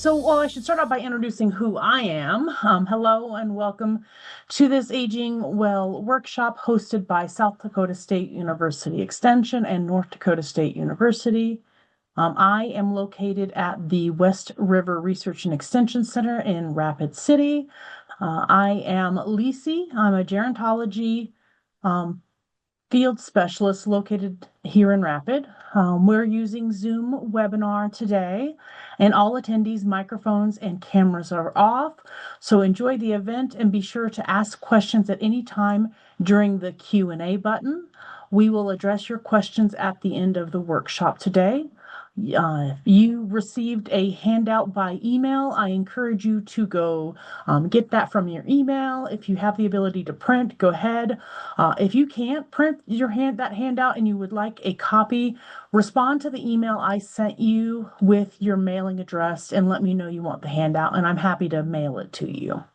I should start out by introducing who I am. Hello and welcome to this Aging Well workshop hosted by South Dakota State University Extension and North Dakota State University. I am located at the West River Research and Extension Center in Rapid City. I am Lisi. I'm a gerontology um, field specialist located here in Rapid. We're using Zoom webinar today, and all attendees' microphones and cameras are off. So enjoy the event and be sure to ask questions at any time during the Q&A button. We will address your questions at the end of the workshop today. If you received a handout by email, I encourage you to go get that from your email. If you have the ability to print, go ahead. If you can't print that handout and you would like a copy, respond to the email I sent you with your mailing address and let me know you want the handout, and I'm happy to mail it to you.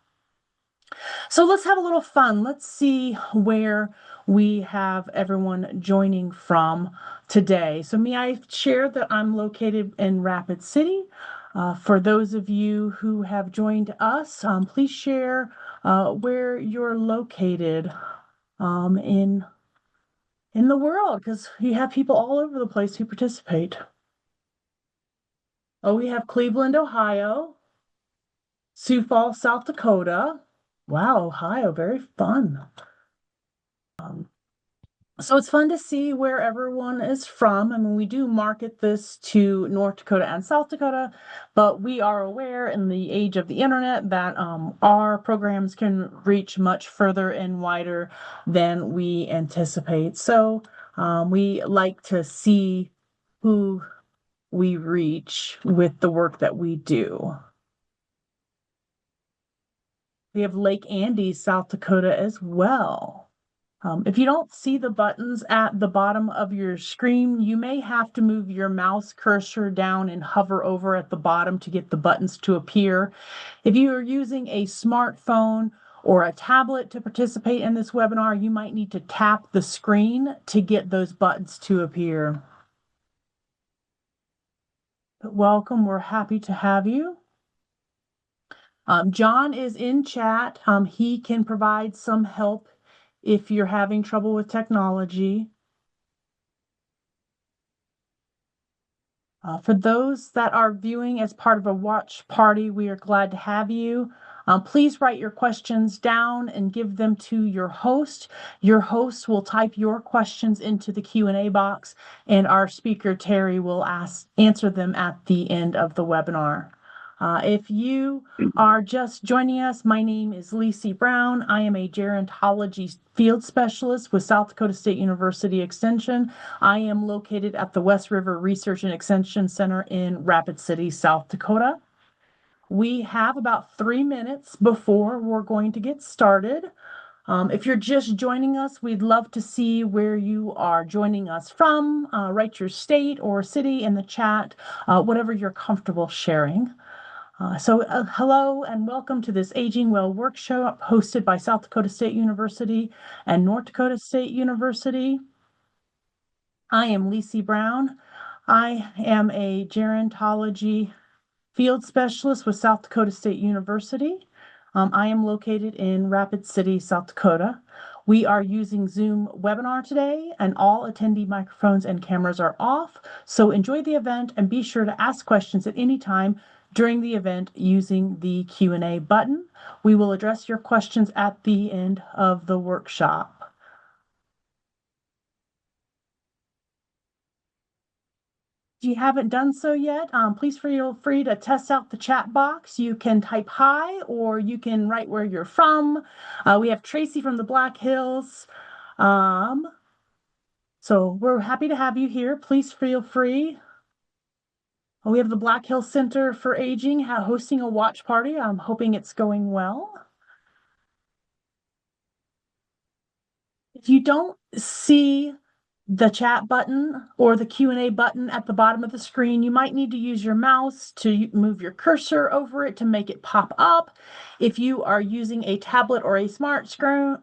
So let's have a little fun. Let's see where we have everyone joining from today. So may I share that I'm located in Rapid City. For those of you who have joined us, please share where you're located in the world, because you have people all over the place who participate. Oh, we have Cleveland, Ohio, Sioux Falls, South Dakota. Wow, Ohio, very fun. So it's fun to see where everyone is from. I mean, we do market this to North Dakota and South Dakota, but we are aware in the age of the internet that our programs can reach much further and wider than we anticipate. So we like to see who we reach with the work that we do. We have Lake Andes, South Dakota as well. If you don't see the buttons at the bottom of your screen, you may have to move your mouse cursor down and hover over at the bottom to get the buttons to appear. If you are using a smartphone or a tablet to participate in this webinar, you might need to tap the screen to get those buttons to appear. But welcome, we're happy to have you. John is in chat. He can provide some help if you're having trouble with technology. For those that are viewing as part of a watch party, we are glad to have you. Please write your questions down and give them to your host. Your host will type your questions into the Q&A box, and our speaker, Teri, will answer them at the end of the webinar. If you are just joining us, my name is Lisi Brown. I am a gerontology field specialist with South Dakota State University Extension. I am located at the West River Research and Extension Center in Rapid City, South Dakota. We have about 3 minutes before we're going to get started. If you're just joining us, we'd love to see where you are joining us from. Write your state or city in the chat, whatever you're comfortable sharing. Hello and welcome to this Aging Well workshop hosted by South Dakota State University and North Dakota State University. I am Lisi Brown. I am a gerontology field specialist with South Dakota State University. I am located in Rapid City, South Dakota. We are using Zoom webinar today, and all attendee microphones and cameras are off. So enjoy the event and be sure to ask questions at any time during the event using the Q&A button. We will address your questions at the end of the workshop. If you haven't done so yet, please feel free to test out the chat box. You can type hi, or you can write where you're from. We have Tracy from the Black Hills. So we're happy to have you here. Please feel free. We have the Black Hills Center for Aging hosting a watch party. I'm hoping it's going well. If you don't see the chat button or the Q&A button at the bottom of the screen. You might need to use your mouse to move your cursor over it to make it pop up. If you are using a tablet or a smartphone,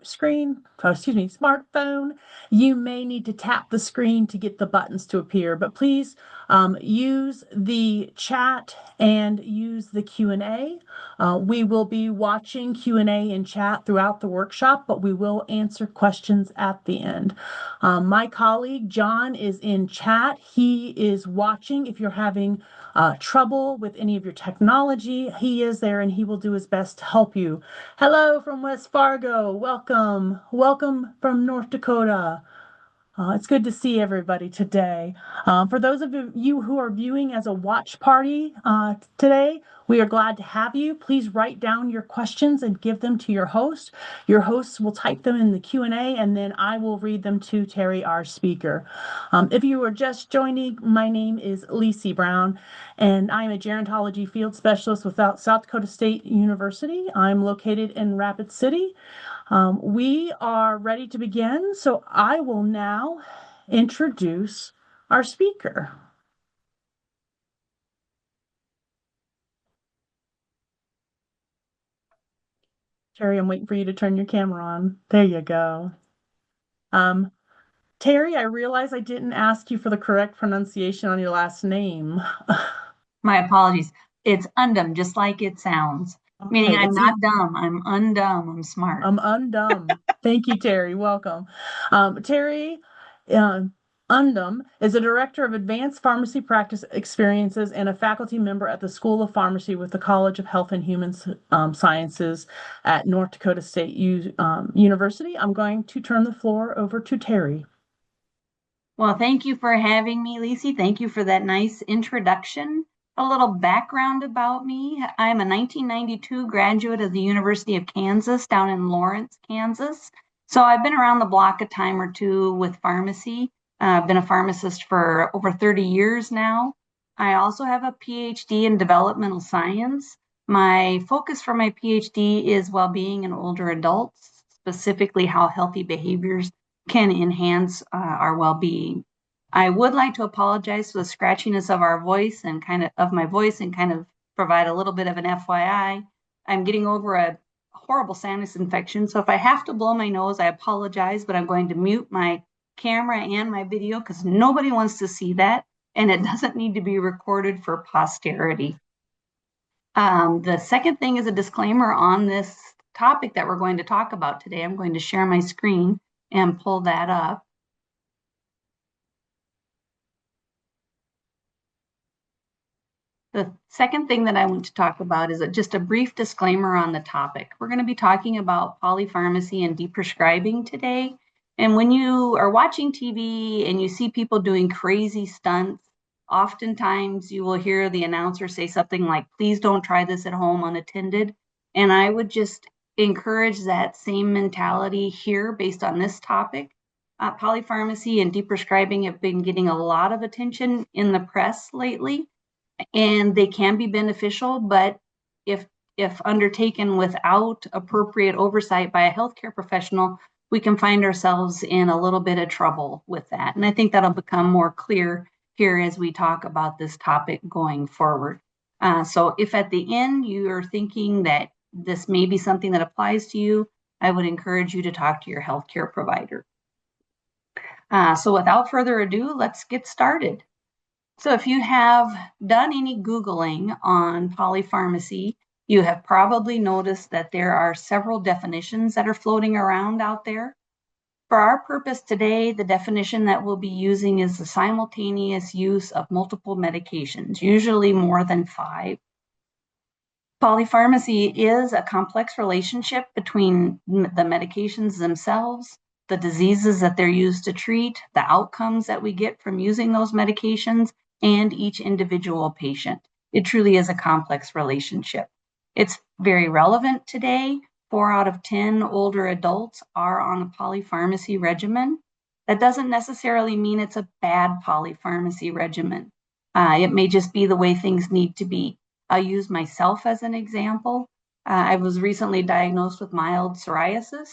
you may need to tap the screen to get the buttons to appear. But please use the chat and use the Q&A. We will be watching Q&A and chat throughout the workshop, but we will answer questions at the end. My colleague John is in chat. He is watching. If you're having trouble with any of your technology, he is there and he will do his best to help you. Hello from West Fargo. Welcome. Welcome from North Dakota. It's good to see everybody today. For those of you who are viewing as a watch party today, we are glad to have you. Please write down your questions and give them to your host. Your hosts will type them in the Q&A, and then I will read them to Teri, our speaker. If you are just joining, my name is Lacey Brown, and I am a gerontology field specialist with South Dakota State University. I'm located in Rapid City. We are ready to begin, so I will now introduce our speaker. Teri, I'm waiting for you to turn your camera on. There you go. Teri, I realize I didn't ask you for the correct pronunciation on your last name. My apologies. It's undum, just like it sounds. Meaning Okay, I'm not dumb. I'm undumb. I'm smart. I'm undumb. Thank you, Teri. Welcome. Teri Undem is a director of advanced pharmacy practice experiences and a faculty member at the School of Pharmacy with the College of Health and Human Sciences at North Dakota State University. I'm going to turn the floor over to Teri. Well, thank you for having me, Lacey. Thank you for that nice introduction. A little background about me. I'm a 1992 graduate of the University of Kansas down in Lawrence, Kansas. So I've been around the block a time or two with pharmacy. I've been a pharmacist for over 30 years now. I also have a PhD in developmental science. My focus for my PhD is well-being in older adults, specifically how healthy behaviors can enhance our well-being. I would like to apologize for the scratchiness of our voice and my voice and kind of provide a little bit of an FYI. I'm getting over a horrible sinus infection, so if I have to blow my nose, I apologize, but I'm going to mute my camera and my video because nobody wants to see that, and it doesn't need to be recorded for posterity. The second thing is a disclaimer on this topic that we're going to talk about today. I'm going to share my screen and pull that up. The second thing that I want to talk about is just a brief disclaimer on the topic. We're going to be talking about polypharmacy and deprescribing today. And when you are watching TV and you see people doing crazy stunts, oftentimes you will hear the announcer say something like, please don't try this at home unattended. And I would just encourage that same mentality here based on this topic. Polypharmacy and deprescribing have been getting a lot of attention in the press lately, and they can be beneficial, but if undertaken without appropriate oversight by a healthcare professional, we can find ourselves in a little bit of trouble with that. And I think that'll become more clear here as we talk about this topic going forward. So if at the end you are thinking that this may be something that applies to you, I would encourage you to talk to your healthcare provider. So without further ado, let's get started. So if you have done any Googling on polypharmacy, you have probably noticed that there are several definitions that are floating around out there. For our purpose today, the definition that we'll be using is the simultaneous use of multiple medications, usually more than 5. Polypharmacy is a complex relationship between the medications themselves, the diseases that they're used to treat, the outcomes that we get from using those medications, and each individual patient. It truly is a complex relationship. It's very relevant today. 4 out of 10 older adults are on a polypharmacy regimen. That doesn't necessarily mean it's a bad polypharmacy regimen. It may just be the way things need to be. I'll use myself as an example. I was recently diagnosed with mild psoriasis.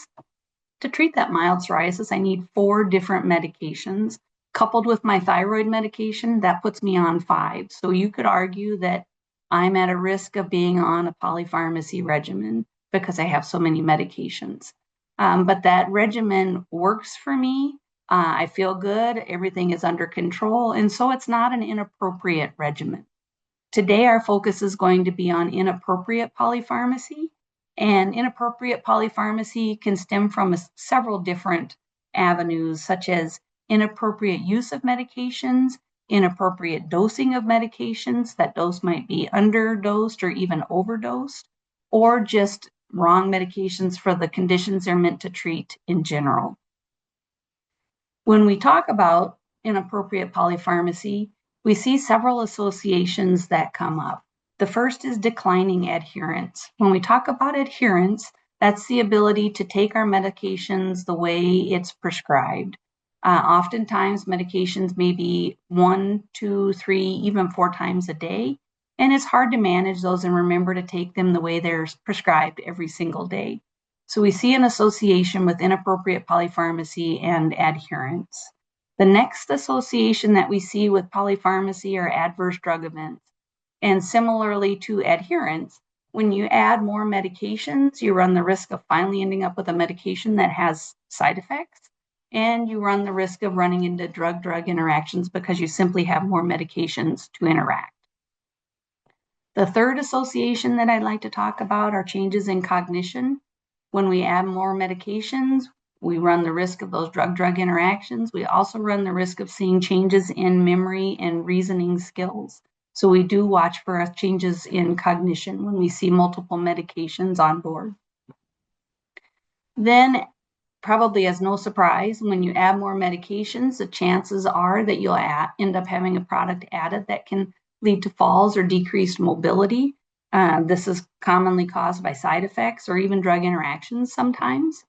to treat that mild psoriasis, I need 4 different medications. Coupled with my thyroid medication, that puts me on 5. So you could argue that I'm at a risk of being on a polypharmacy regimen because I have so many medications. But that regimen works for me. I feel good, everything is under control, and so it's not an inappropriate regimen. Today, our focus is going to be on inappropriate polypharmacy, and inappropriate polypharmacy can stem from several different avenues, such as inappropriate use of medications, inappropriate dosing of medications. That dose might be underdosed or even overdosed, or just wrong medications for the conditions they're meant to treat in general. When we talk about inappropriate polypharmacy, we see several associations that come up. The first is declining adherence. When we talk about adherence, that's the ability to take our medications the way it's prescribed. Oftentimes, medications may be 1, 2, 3, even 4 times a day, and it's hard to manage those and remember to take them the way they're prescribed every single day. So we see an association with inappropriate polypharmacy and adherence. The next association that we see with polypharmacy are adverse drug events. And similarly to adherence, when you add more medications, you run the risk of finally ending up with a medication that has side effects, and you run the risk of running into drug-drug interactions because you simply have more medications to interact. The third association that I'd like to talk about are changes in cognition. When we add more medications, we run the risk of those drug-drug interactions. We also run the risk of seeing changes in memory and reasoning skills. So we do watch for changes in cognition when we see multiple medications on board. Then, probably as no surprise, when you add more medications, the chances are that you'll end up having a product added that can lead to falls or decreased mobility. This is commonly caused by side effects or even drug interactions sometimes.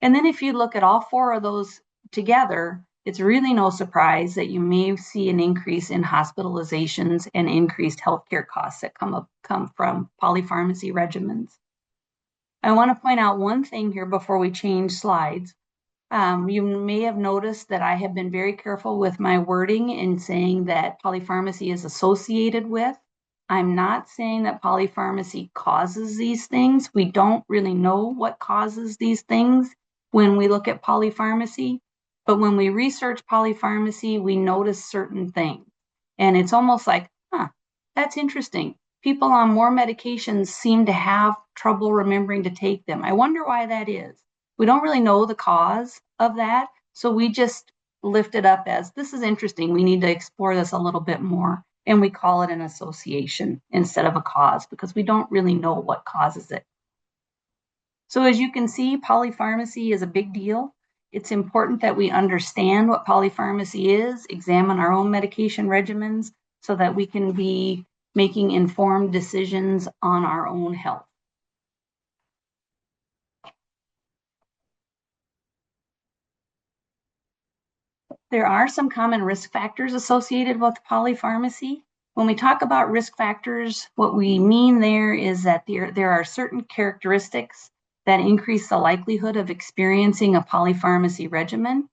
And then if you look at all 4 of those together, it's really no surprise that you may see an increase in hospitalizations and increased healthcare costs that come from polypharmacy regimens. I want to point out one thing here before we change slides. You may have noticed that I have been very careful with my wording in saying that polypharmacy is associated with. I'm not saying that polypharmacy causes these things. We don't really know what causes these things when we look at polypharmacy. But when we research polypharmacy, we notice certain things. And it's almost like, that's interesting. People on more medications seem to have trouble remembering to take them. I wonder why that is. We don't really know the cause of that. So we just lift it up as, this is interesting. We need to explore this a little bit more. And we call it an association instead of a cause because we don't really know what causes it. So as you can see, polypharmacy is a big deal. It's important that we understand what polypharmacy is, examine our own medication regimens so that we can be making informed decisions on our own health. There are some common risk factors associated with polypharmacy. When we talk about risk factors, what we mean there is that there are certain characteristics that increase the likelihood of experiencing a polypharmacy regimen.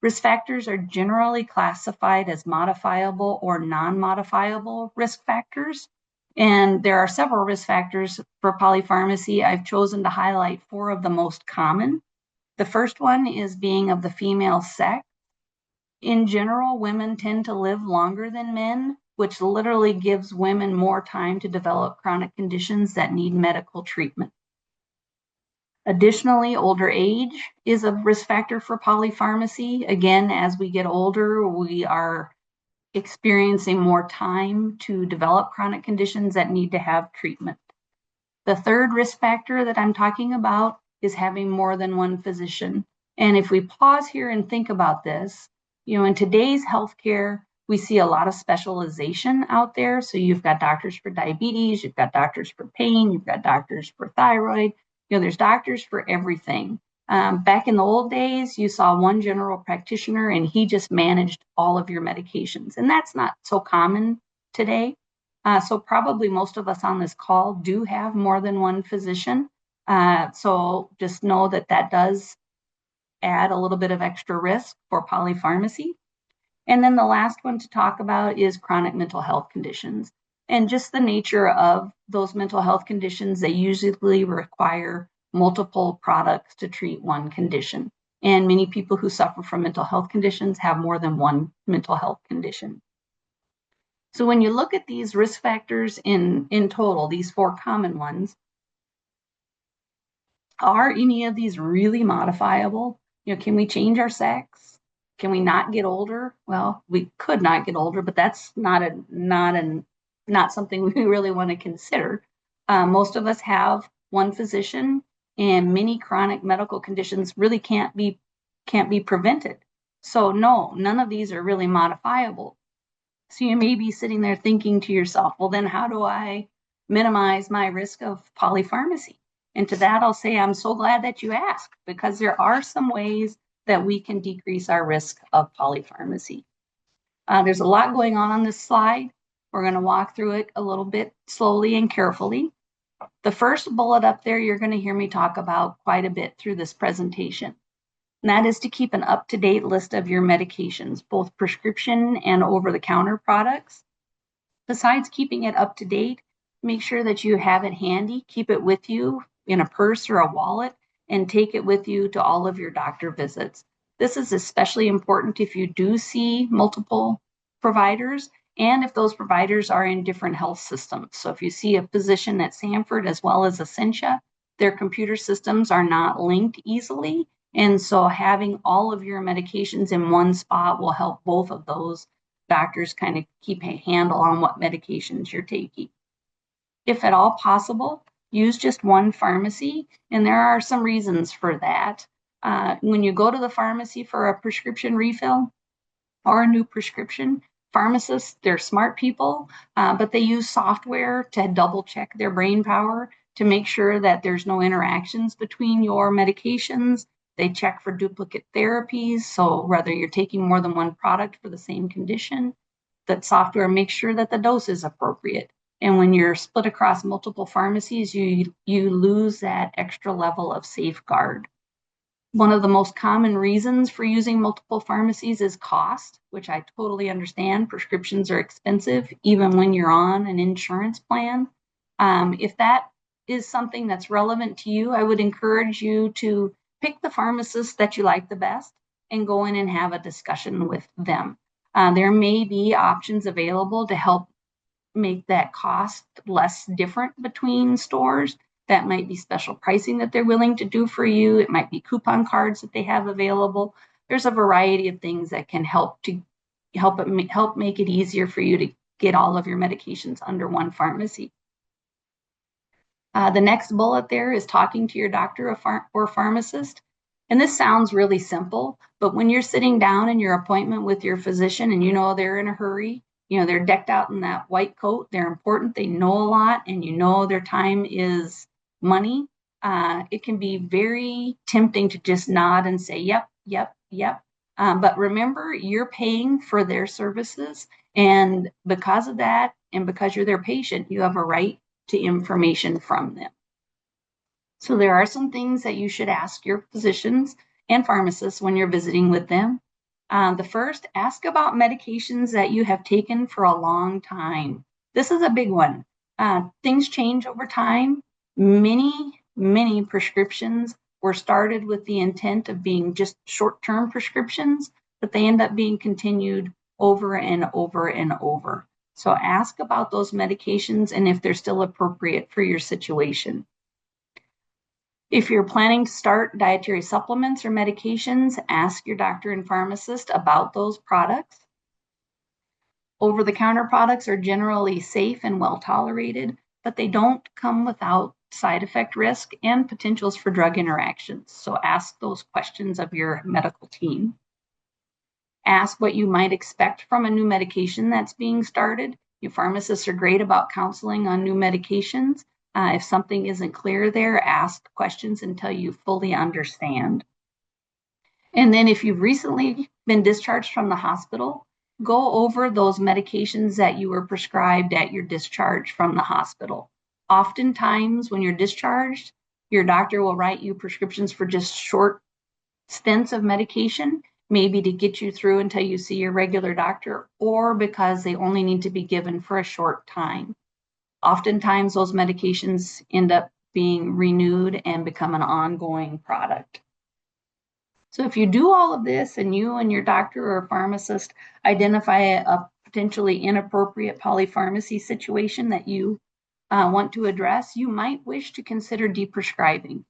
Risk factors are generally classified as modifiable or non-modifiable risk factors. And there are several risk factors for polypharmacy. I've chosen to highlight 4 of the most common. The first one is being of the female sex. In general, women tend to live longer than men, which literally gives women more time to develop chronic conditions that need medical treatment. Additionally, older age is a risk factor for polypharmacy. Again, as we get older, we are experiencing more time to develop chronic conditions that need to have treatment. The third risk factor that I'm talking about is having more than one physician. And if we pause here and think about this, in today's healthcare, we see a lot of specialization out there. So you've got doctors for diabetes, you've got doctors for pain, you've got doctors for thyroid. There's doctors for everything. Back in the old days, you saw one general practitioner and he just managed all of your medications. And that's not so common today. So probably most of us on this call do have more than one physician. So just know that does add a little bit of extra risk for polypharmacy. And then the last one to talk about is chronic mental health conditions. And just the nature of those mental health conditions, they usually require multiple products to treat one condition. And many people who suffer from mental health conditions have more than one mental health condition. So when you look at these risk factors in total, these 4 common ones, are any of these really modifiable? Can we change our sex? Can we not get older? Well, we could not get older, but that's not something we really want to consider. Most of us have one physician, and many chronic medical conditions really can't be prevented. So no, none of these are really modifiable. So you may be sitting there thinking to yourself, well, then how do I minimize my risk of polypharmacy? And to that, I'll say, I'm so glad that you asked, because there are some ways that we can decrease our risk of polypharmacy. There's a lot going on this slide. We're going to walk through it a little bit slowly and carefully. The first bullet up there, you're going to hear me talk about quite a bit through this presentation. And that is to keep an up-to-date list of your medications, both prescription and over-the-counter products. Besides keeping it up to date, make sure that you have it handy. Keep it with you in a purse or a wallet, and take it with you to all of your doctor visits. This is especially important if you do see multiple providers, and if those providers are in different health systems. So if you see a physician at Sanford as well as Essentia, their computer systems are not linked easily. And so having all of your medications in one spot will help both of those doctors kind of keep a handle on what medications you're taking. If at all possible, use just one pharmacy, and there are some reasons for that. When you go to the pharmacy for a prescription refill or a new prescription, pharmacists, they're smart people, but they use software to double check their brain power to make sure that there's no interactions between your medications. They check for duplicate therapies, so whether you're taking more than one product for the same condition, that software makes sure that the dose is appropriate. And when you're split across multiple pharmacies, you lose that extra level of safeguard. One of the most common reasons for using multiple pharmacies is cost, which I totally understand. Prescriptions are expensive, even when you're on an insurance plan. If that is something that's relevant to you, I would encourage you to pick the pharmacist that you like the best and go in and have a discussion with them. There may be options available to help make that cost less different between stores. That might be special pricing that they're willing to do for you. It might be coupon cards that they have available. There's a variety of things that can help make it easier for you to get all of your medications under one pharmacy. The next bullet there is talking to your doctor or pharmacist. And this sounds really simple, but when you're sitting down in your appointment with your physician and you know they're in a hurry, they're decked out in that white coat, they're important, they know a lot, and their time is money, it can be very tempting to just nod and say, yep, yep, yep. But remember, you're paying for their services. And because of that, and because you're their patient, you have a right to information from them. So there are some things that you should ask your physicians and pharmacists when you're visiting with them. The first, ask about medications that you have taken for a long time. This is a big one. Things change over time. Many prescriptions were started with the intent of being just short-term prescriptions, but they end up being continued over and over and over. So ask about those medications and if they're still appropriate for your situation. If you're planning to start dietary supplements or medications, ask your doctor and pharmacist about those products. Over-the-counter products are generally safe and well tolerated, but they don't come without side effect risk and potentials for drug interactions. So ask those questions of your medical team. Ask what you might expect from a new medication that's being started. Your pharmacists are great about counseling on new medications. If something isn't clear there, ask questions until you fully understand. And then if you've recently been discharged from the hospital, go over those medications that you were prescribed at your discharge from the hospital. Oftentimes when you're discharged, your doctor will write you prescriptions for just short stints of medication, maybe to get you through until you see your regular doctor, or because they only need to be given for a short time. Oftentimes, those medications end up being renewed and become an ongoing product. So if you do all of this and you and your doctor or pharmacist identify a potentially inappropriate polypharmacy situation that you want to address, you might wish to consider deprescribing.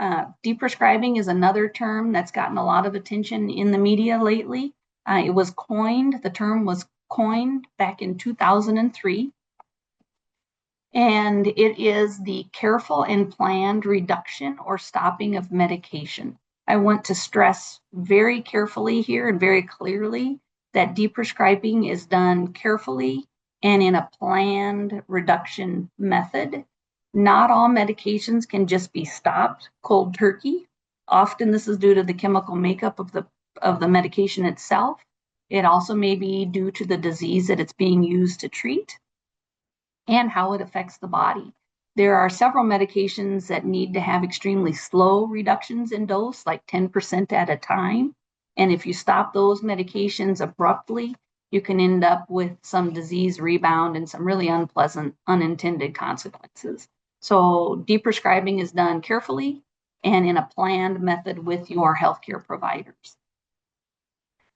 Deprescribing is another term that's gotten a lot of attention in the media lately. The term was coined back in 2003. And it is the careful and planned reduction or stopping of medication. I want to stress very carefully here and very clearly that deprescribing is done carefully and in a planned reduction method. Not all medications can just be stopped cold turkey. Often this is due to the chemical makeup of the medication itself. It also may be due to the disease that it's being used to treat and how it affects the body. There are several medications that need to have extremely slow reductions in dose, like 10% at a time. And if you stop those medications abruptly, you can end up with some disease rebound and some really unpleasant, unintended consequences. So deprescribing is done carefully and in a planned method with your healthcare providers.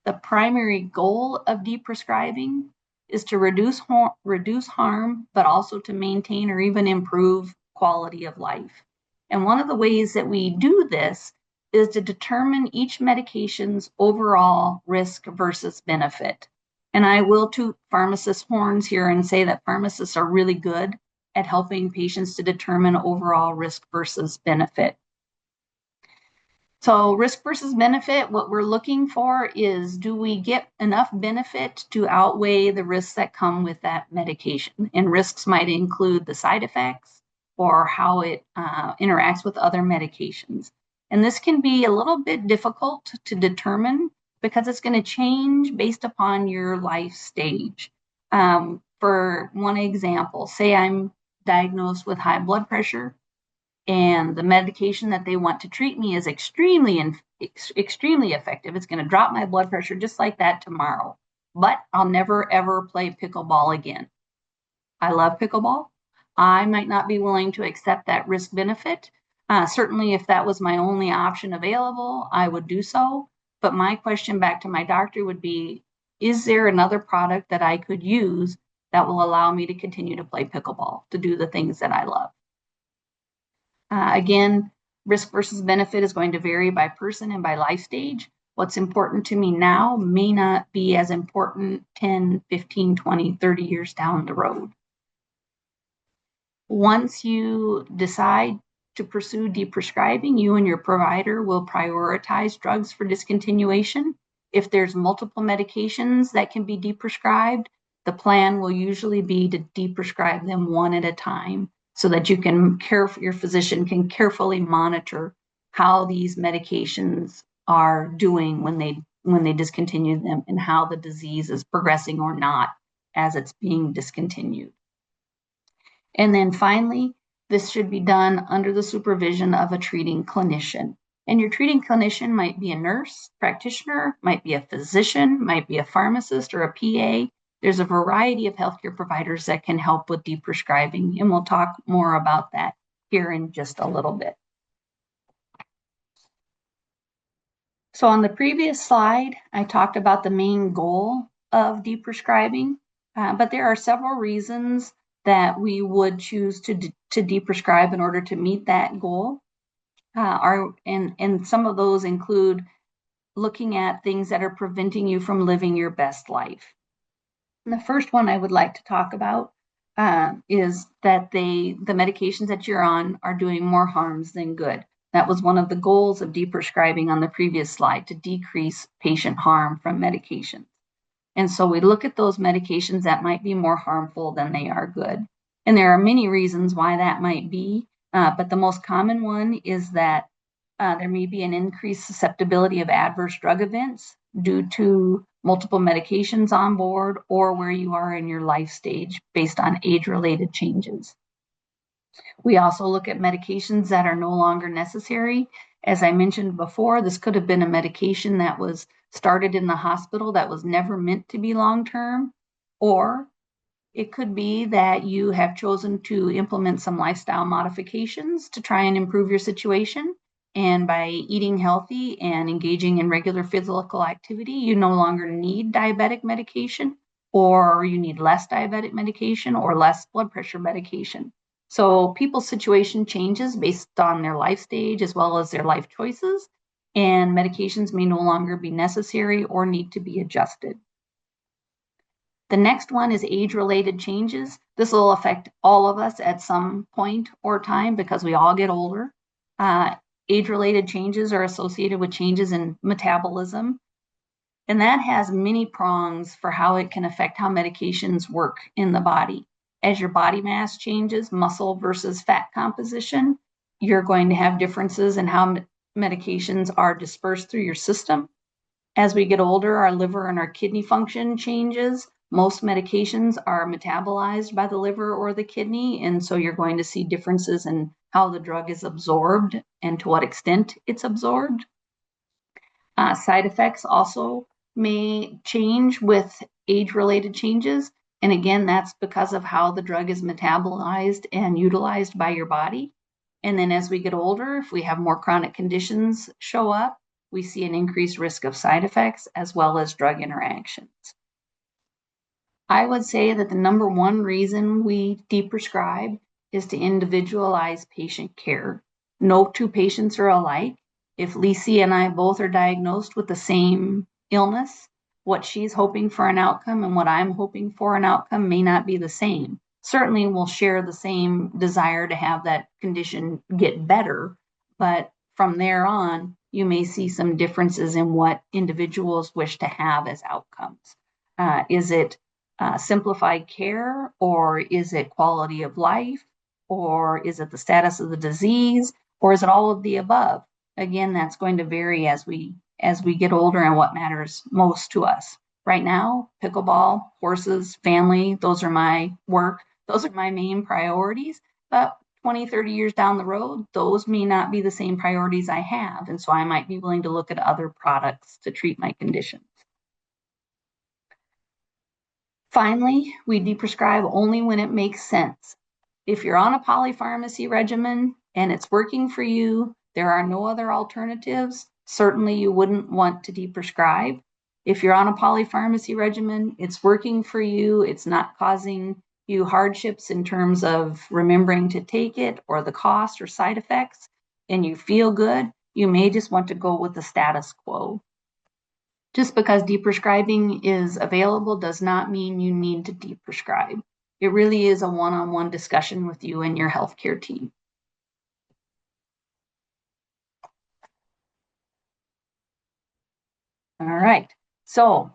The primary goal of deprescribing is to reduce harm, but also to maintain or even improve quality of life. And one of the ways that we do this is to determine each medication's overall risk versus benefit. And I will toot pharmacists' horns here and say that pharmacists are really good at helping patients to determine overall risk versus benefit. So risk versus benefit, what we're looking for is, do we get enough benefit to outweigh the risks that come with that medication? And risks might include the side effects or how it interacts with other medications. And this can be a little bit difficult to determine because it's going to change based upon your life stage. For one example, say I'm diagnosed with high blood pressure, and the medication that they want to treat me is extremely effective. It's going to drop my blood pressure just like that tomorrow. But I'll never, ever play pickleball again. I love pickleball. I might not be willing to accept that risk benefit. Certainly, if that was my only option available, I would do so. But my question back to my doctor would be, is there another product that I could use that will allow me to continue to play pickleball, to do the things that I love? Again, risk versus benefit is going to vary by person and by life stage. What's important to me now may not be as important 10, 15, 20, 30 years down the road. Once you decide to pursue deprescribing, you and your provider will prioritize drugs for discontinuation. If there's multiple medications that can be deprescribed, the plan will usually be to deprescribe them one at a time, so that your physician can carefully monitor how these medications are doing when they discontinue them and how the disease is progressing or not as it's being discontinued. And then finally, this should be done under the supervision of a treating clinician. And your treating clinician might be a nurse practitioner, might be a physician, might be a pharmacist or a PA. There's a variety of healthcare providers that can help with deprescribing, and we'll talk more about that here in just a little bit. So on the previous slide, I talked about the main goal of deprescribing, but there are several reasons that we would choose to deprescribe in order to meet that goal. And some of those include looking at things that are preventing you from living your best life. And the first one I would like to talk about is that the medications that you're on are doing more harms than good. That was one of the goals of deprescribing on the previous slide, to decrease patient harm from medications. And so we look at those medications that might be more harmful than they are good. And there are many reasons why that might be, but the most common one is that there may be an increased susceptibility of adverse drug events due to multiple medications on board, or where you are in your life stage based on age-related changes. We also look at medications that are no longer necessary, As I mentioned before, this could have been a medication that was started in the hospital that was never meant to be long-term, or it could be that you have chosen to implement some lifestyle modifications to try and improve your situation. And by eating healthy and engaging in regular physical activity, you no longer need diabetic medication, or you need less diabetic medication or less blood pressure medication. So people's situation changes based on their life stage as well as their life choices, and medications may no longer be necessary or need to be adjusted. The next one is age-related changes. This will affect all of us at some point or time because we all get older. Age-related changes are associated with changes in metabolism, and that has many prongs for how it can affect how medications work in the body. As your body mass changes, muscle versus fat composition, you're going to have differences in how medications are dispersed through your system. As we get older, our liver and our kidney function changes. Most medications are metabolized by the liver or the kidney, and so you're going to see differences in how the drug is absorbed and to what extent it's absorbed. Side effects also may change with age-related changes, and again, that's because of how the drug is metabolized and utilized by your body. And then as we get older, if we have more chronic conditions show up, we see an increased risk of side effects as well as drug interactions. I would say that the number one reason we deprescribe is to individualize patient care. No two patients are alike. If Lisi and I both are diagnosed with the same illness, what she's hoping for an outcome and what I'm hoping for an outcome may not be the same. Certainly we'll share the same desire to have that condition get better, but from there on, you may see some differences in what individuals wish to have as outcomes. Is it simplified care, or is it quality of life, or is it the status of the disease, or is it all of the above? Again, that's going to vary as we get older and what matters most to us. Right now, pickleball, horses, family, those are my work. Those are my main priorities. But 20, 30 years down the road, those may not be the same priorities I have. And so I might be willing to look at other products to treat my conditions. Finally, we deprescribe only when it makes sense. If you're on a polypharmacy regimen and it's working for you, there are no other alternatives, certainly you wouldn't want to deprescribe. If you're on a polypharmacy regimen, it's working for you, it's not causing you hardships in terms of remembering to take it or the cost or side effects, and you feel good, you may just want to go with the status quo. Just because deprescribing is available does not mean you need to deprescribe. It really is a one-on-one discussion with you and your healthcare team. All right, so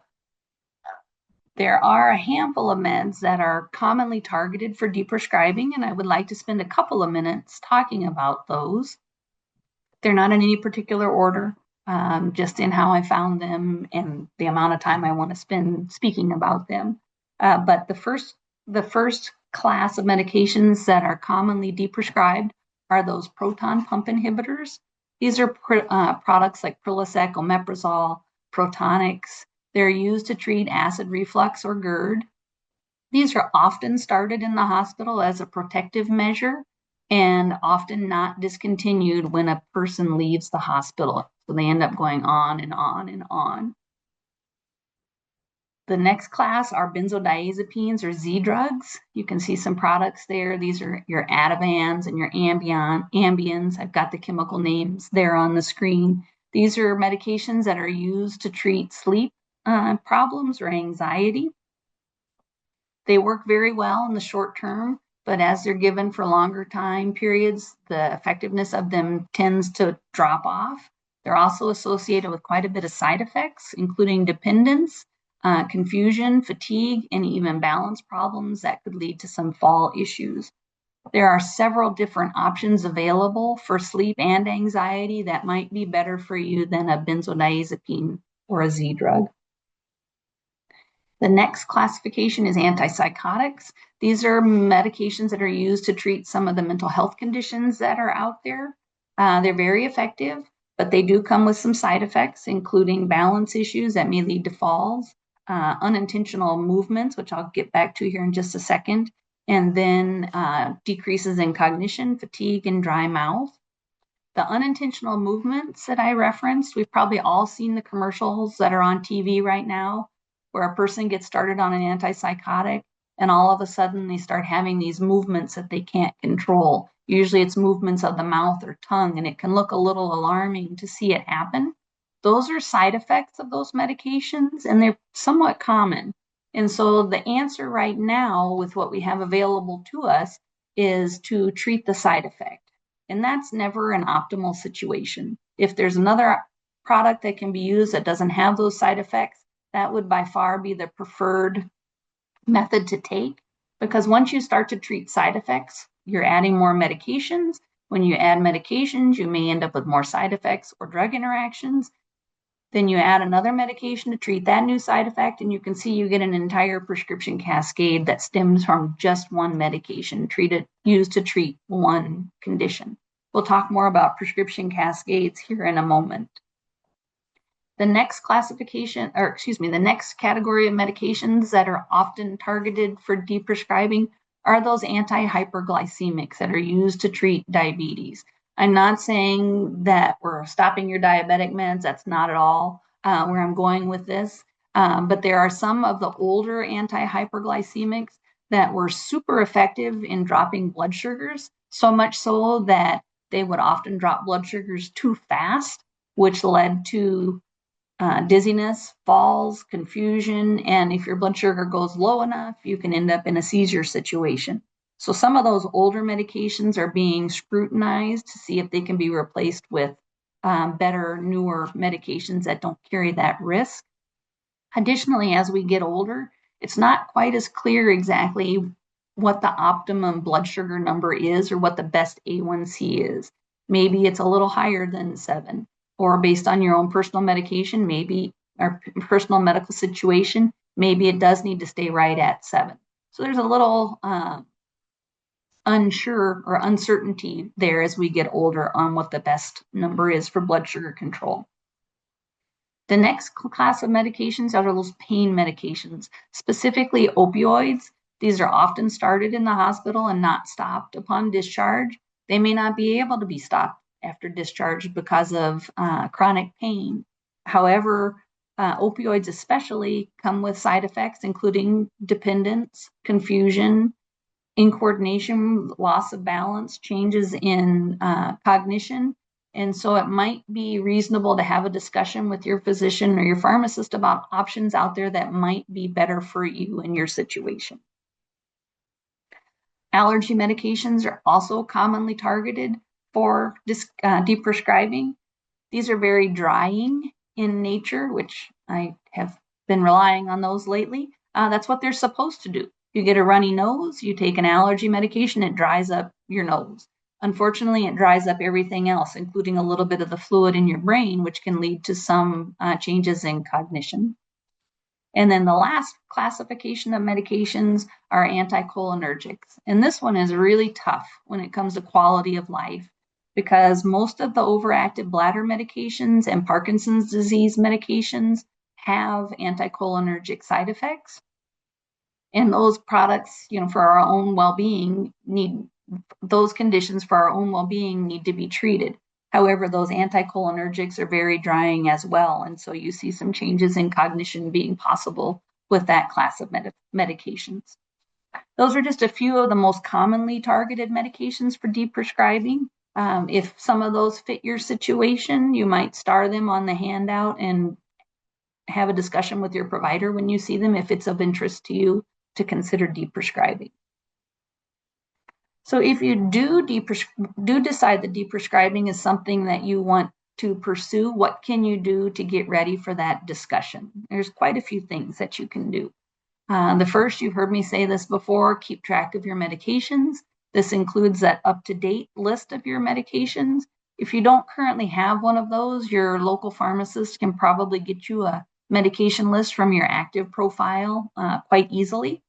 there are a handful of meds that are commonly targeted for deprescribing, and I would like to spend a couple of minutes talking about those. They're not in any particular order, just in how I found them and the amount of time I want to spend speaking about them. But the first class of medications that are commonly deprescribed are those proton pump inhibitors. These are products like Prilosec, omeprazole, Protonix. They're used to treat acid reflux or GERD. These are often started in the hospital as a protective measure and often not discontinued when a person leaves the hospital. So they end up going on and on and on. The next class are benzodiazepines or Z drugs. You can see some products there. These are your Ativans and your Ambiens. I've got the chemical names there on the screen. These are medications that are used to treat sleep problems or anxiety. They work very well in the short term, but as they're given for longer time periods, the effectiveness of them tends to drop off. They're also associated with quite a bit of side effects, including dependence, confusion, fatigue, and even balance problems that could lead to some fall issues. There are several different options available for sleep and anxiety that might be better for you than a benzodiazepine or a Z drug. The next classification is antipsychotics. These are medications that are used to treat some of the mental health conditions that are out there. They're very effective, but they do come with some side effects, including balance issues that may lead to falls, unintentional movements, which I'll get back to here in just a second, and then decreases in cognition, fatigue, and dry mouth. The unintentional movements that I referenced, we've probably all seen the commercials that are on TV right now, where a person gets started on an antipsychotic and all of a sudden they start having these movements that they can't control. Usually it's movements of the mouth or tongue, and it can look a little alarming to see it happen. Those are side effects of those medications, and they're somewhat common. And so the answer right now with what we have available to us is to treat the side effect. And that's never an optimal situation. If there's another product that can be used that doesn't have those side effects, that would by far be the preferred method to take. Because once you start to treat side effects, you're adding more medications. When you add medications, you may end up with more side effects or drug interactions. Then you add another medication to treat that new side effect, and you can see you get an entire prescription cascade that stems from just one medication used to treat one condition. We'll talk more about prescription cascades here in a moment. The next classification, or excuse me, the next category of medications that are often targeted for deprescribing are those anti-hyperglycemics that are used to treat diabetes. I'm not saying that we're stopping your diabetic meds. That's not at all where I'm going with this. But there are some of the older anti-hyperglycemics that were super effective in dropping blood sugars, so much so that they would often drop blood sugars too fast, which led to dizziness, falls, confusion, and if your blood sugar goes low enough, you can end up in a seizure situation. So some of those older medications are being scrutinized to see if they can be replaced with better, newer medications that don't carry that risk. Additionally, as we get older, it's not quite as clear exactly what the optimum blood sugar number is or what the best A1C is. Maybe it's a little higher than 7, or based on your own personal medication, maybe, or personal medical situation, maybe it does need to stay right at 7. So there's a little unsure or uncertainty there as we get older on what the best number is for blood sugar control. The next class of medications are those pain medications, specifically opioids. These are often started in the hospital and not stopped upon discharge. They may not be able to be stopped after discharge because of chronic pain. However, opioids especially come with side effects, including dependence, confusion, incoordination, loss of balance, changes in cognition. And so it might be reasonable to have a discussion with your physician or your pharmacist about options out there that might be better for you in your situation. Allergy medications are also commonly targeted for deprescribing. These are very drying in nature, which I have been relying on those lately. That's what they're supposed to do. You get a runny nose, you take an allergy medication, it dries up your nose. Unfortunately, it dries up everything else, including a little bit of the fluid in your brain, which can lead to some changes in cognition. And then the last classification of medications are anticholinergics. And this one is really tough when it comes to quality of life, because most of the overactive bladder medications and Parkinson's disease medications have anticholinergic side effects. And those products, for our own well-being those conditions for our own well-being need to be treated. However, those anticholinergics are very drying as well. And so you see some changes in cognition being possible with that class of medications. Those are just a few of the most commonly targeted medications for deprescribing. If some of those fit your situation, you might star them on the handout and have a discussion with your provider when you see them if it's of interest to you to consider deprescribing. So if you do decide that deprescribing is something that you want to pursue, what can you do to get ready for that discussion? There's quite a few things that you can do. The first, you've heard me say this before, keep track of your medications. This includes that up-to-date list of your medications. If you don't currently have one of those, your local pharmacist can probably get you a medication list from your active profile quite easily.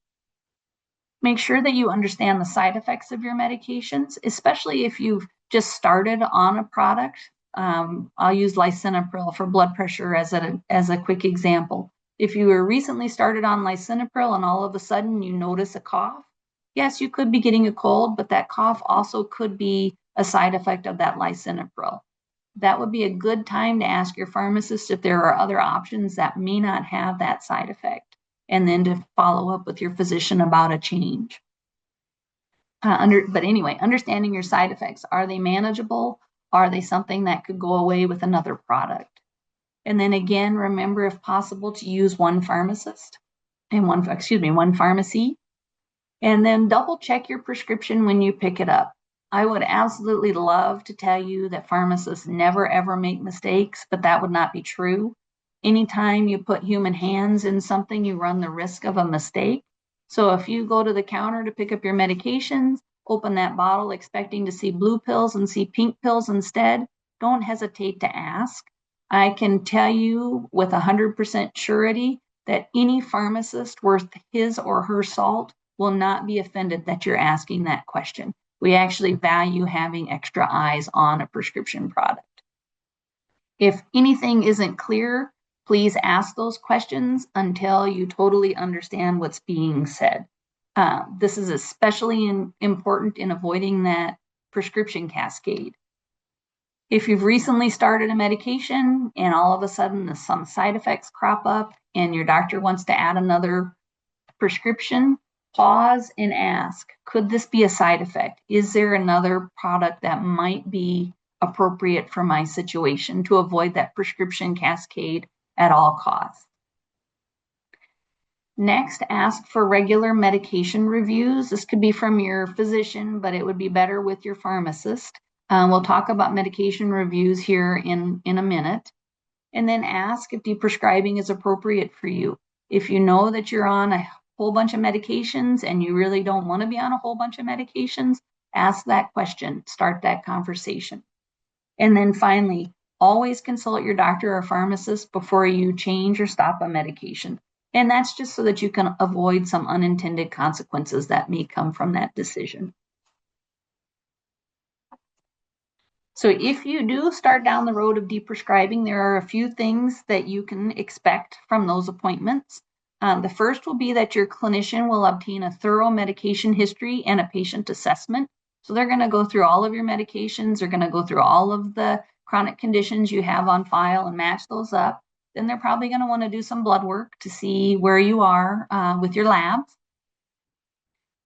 Make sure that you understand the side effects of your medications, especially if you've just started on a product, I'll use lisinopril for blood pressure as a quick example. If you were recently started on lisinopril and all of a sudden you notice a cough, yes, you could be getting a cold, but that cough also could be a side effect of that lisinopril. That would be a good time to ask your pharmacist if there are other options that may not have that side effect, and then to follow up with your physician about a change. But anyway, understanding your side effects. Are they manageable? Are they something that could go away with another product? And then again, remember, if possible, to use one pharmacist and one pharmacy. And then double check your prescription when you pick it up. I would absolutely love to tell you that pharmacists never ever make mistakes, but that would not be true. Anytime you put human hands in something, you run the risk of a mistake. So if you go to the counter to pick up your medications, open that bottle expecting to see blue pills and see pink pills instead, don't hesitate to ask. I can tell you with 100% surety that any pharmacist worth his or her salt will not be offended that you're asking that question. We actually value having extra eyes on a prescription product. If anything isn't clear, please ask those questions until you totally understand what's being said. This is especially important in avoiding that prescription cascade. If you've recently started a medication and all of a sudden some side effects crop up and your doctor wants to add another prescription, pause and ask, could this be a side effect? Is there another product that might be appropriate for my situation to avoid that prescription cascade at all costs? Next, ask for regular medication reviews. This could be from your physician, but it would be better with your pharmacist. We'll talk about medication reviews here in a minute. And then ask if deprescribing is appropriate for you. If you know that you're on a whole bunch of medications and you really don't want to be on a whole bunch of medications, ask that question, start that conversation. And then finally, always consult your doctor or pharmacist before you change or stop a medication. And that's just so that you can avoid some unintended consequences that may come from that decision. So if you do start down the road of deprescribing, there are a few things that you can expect from those appointments. The first will be that your clinician will obtain a thorough medication history and a patient assessment. So they're going to go through all of your medications. They're going to go through all of the chronic conditions you have on file and match those up. Then they're probably going to want to do some blood work to see where you are with your labs.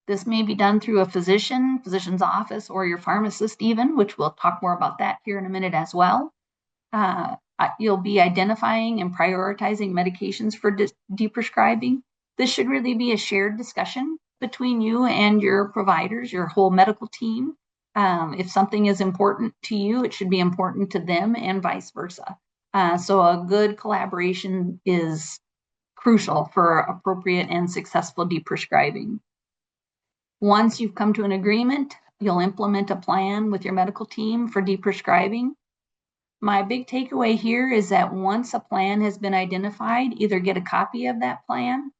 This may be done through a physician's office, or your pharmacist even, which we'll talk more about that here in a minute as well. You'll be identifying and prioritizing medications for deprescribing. This should really be a shared discussion between you and your providers, your whole medical team. If something is important to you, it should be important to them and vice versa. So a good collaboration is crucial for appropriate and successful deprescribing. Once you've come to an agreement, you'll implement a plan with your medical team for deprescribing. My big takeaway here is that once a plan has been identified, either get a copy of that plan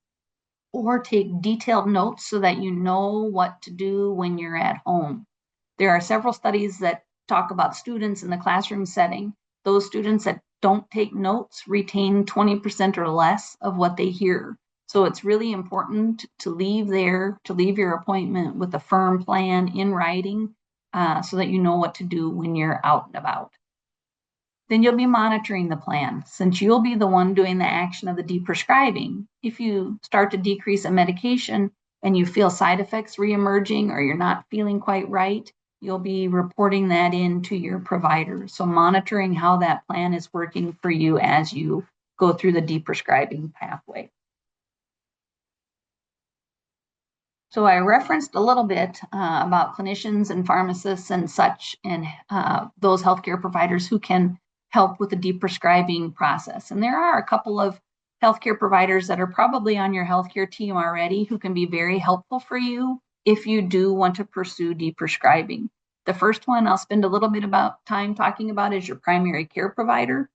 or take detailed notes so that you know what to do when you're at home. There are several studies that talk about students in the classroom setting. Those students that don't take notes retain 20% or less of what they hear. So it's really important to leave your appointment with a firm plan in writing so that you know what to do when you're out and about. Then you'll be monitoring the plan. Since you'll be the one doing the action of the deprescribing, if you start to decrease a medication and you feel side effects reemerging or you're not feeling quite right, you'll be reporting that in to your provider. So monitoring how that plan is working for you as you go through the deprescribing pathway. So I referenced a little bit about clinicians and pharmacists and such, and those healthcare providers who can help with the deprescribing process. And there are a couple of healthcare providers that are probably on your healthcare team already who can be very helpful for you if you do want to pursue deprescribing. The first one I'll spend a little bit about time talking about is your primary care provider.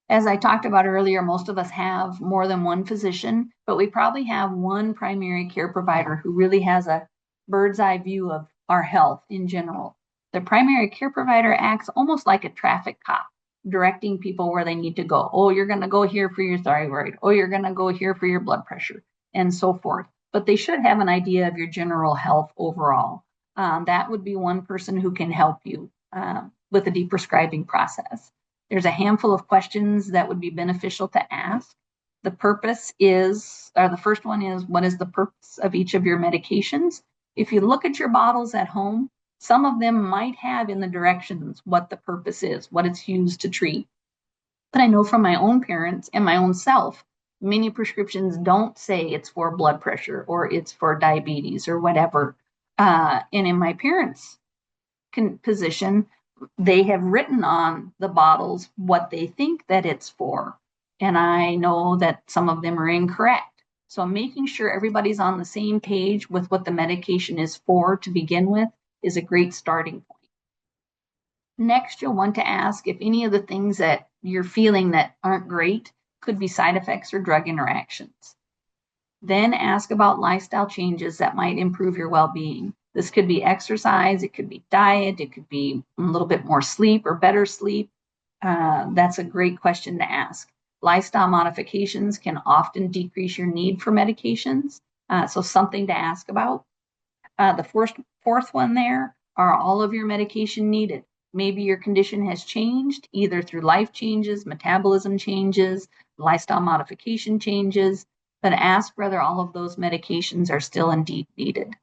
As I talked about earlier, most of us have more than one physician, but we probably have one primary care provider who really has a bird's eye view of our health in general. The primary care provider acts almost like a traffic cop, directing people where they need to go. Oh, you're going to go here for your thyroid. Oh, you're going to go here for your blood pressure, and so forth. But they should have an idea of your general health overall. That would be one person who can help you with the deprescribing process. There's a handful of questions that would be beneficial to ask. The first one is, what is the purpose of each of your medications? If you look at your bottles at home, some of them might have in the directions what the purpose is, what it's used to treat. But I know from my own parents and my own self, many prescriptions don't say it's for blood pressure or it's for diabetes or whatever. And in my parents' position, they have written on the bottles what they think that it's for. And I know that some of them are incorrect. So making sure everybody's on the same page with what the medication is for to begin with is a great starting point. Next, you'll want to ask if any of the things that you're feeling that aren't great could be side effects or drug interactions. Then ask about lifestyle changes that might improve your well-being. This could be exercise, it could be diet, it could be a little bit more sleep or better sleep. That's a great question to ask. Lifestyle modifications can often decrease your need for medications, so something to ask about. The fourth one there, are all of your medication needed? Maybe your condition has changed either through life changes, metabolism changes, lifestyle modification changes, but ask whether all of those medications are still indeed needed.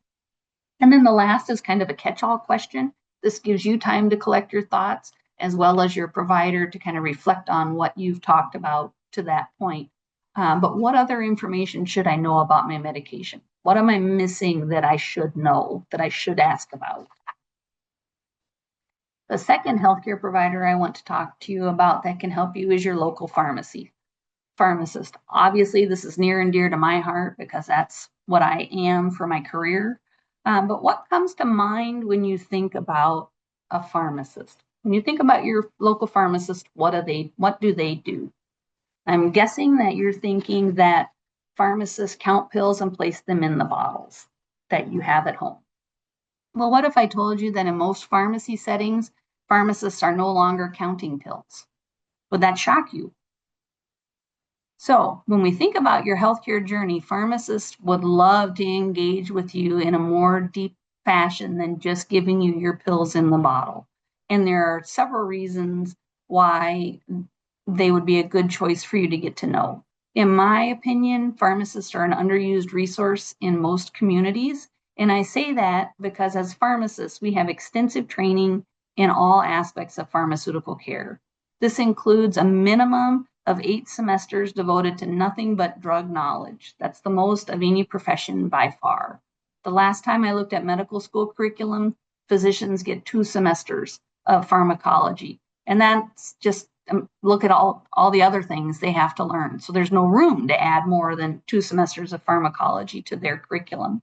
And then the last is kind of a catch-all question. This gives you time to collect your thoughts as well as your provider to kind of reflect on what you've talked about to that point. But what other information should I know about my medication? What am I missing that I should know, that I should ask about? The second healthcare provider I want to talk to you about that can help you is your local pharmacist. Obviously, this is near and dear to my heart because that's what I am for my career. But what comes to mind when you think about a pharmacist? When you think about your local pharmacist, what do they do? I'm guessing that you're thinking that pharmacists count pills and place them in the bottles that you have at home. Well, what if I told you that in most pharmacy settings, pharmacists are no longer counting pills? Would that shock you? So when we think about your healthcare journey, pharmacists would love to engage with you in a more deep fashion than just giving you your pills in the bottle. And there are several reasons why they would be a good choice for you to get to know. In my opinion, pharmacists are an underused resource in most communities. And I say that because as pharmacists, we have extensive training in all aspects of pharmaceutical care. This includes a minimum of 8 semesters devoted to nothing but drug knowledge. That's the most of any profession by far. The last time I looked at medical school curriculum, physicians get 2 semesters of pharmacology. And that's just look at all the other things they have to learn. So there's no room to add more than 2 semesters of pharmacology to their curriculum.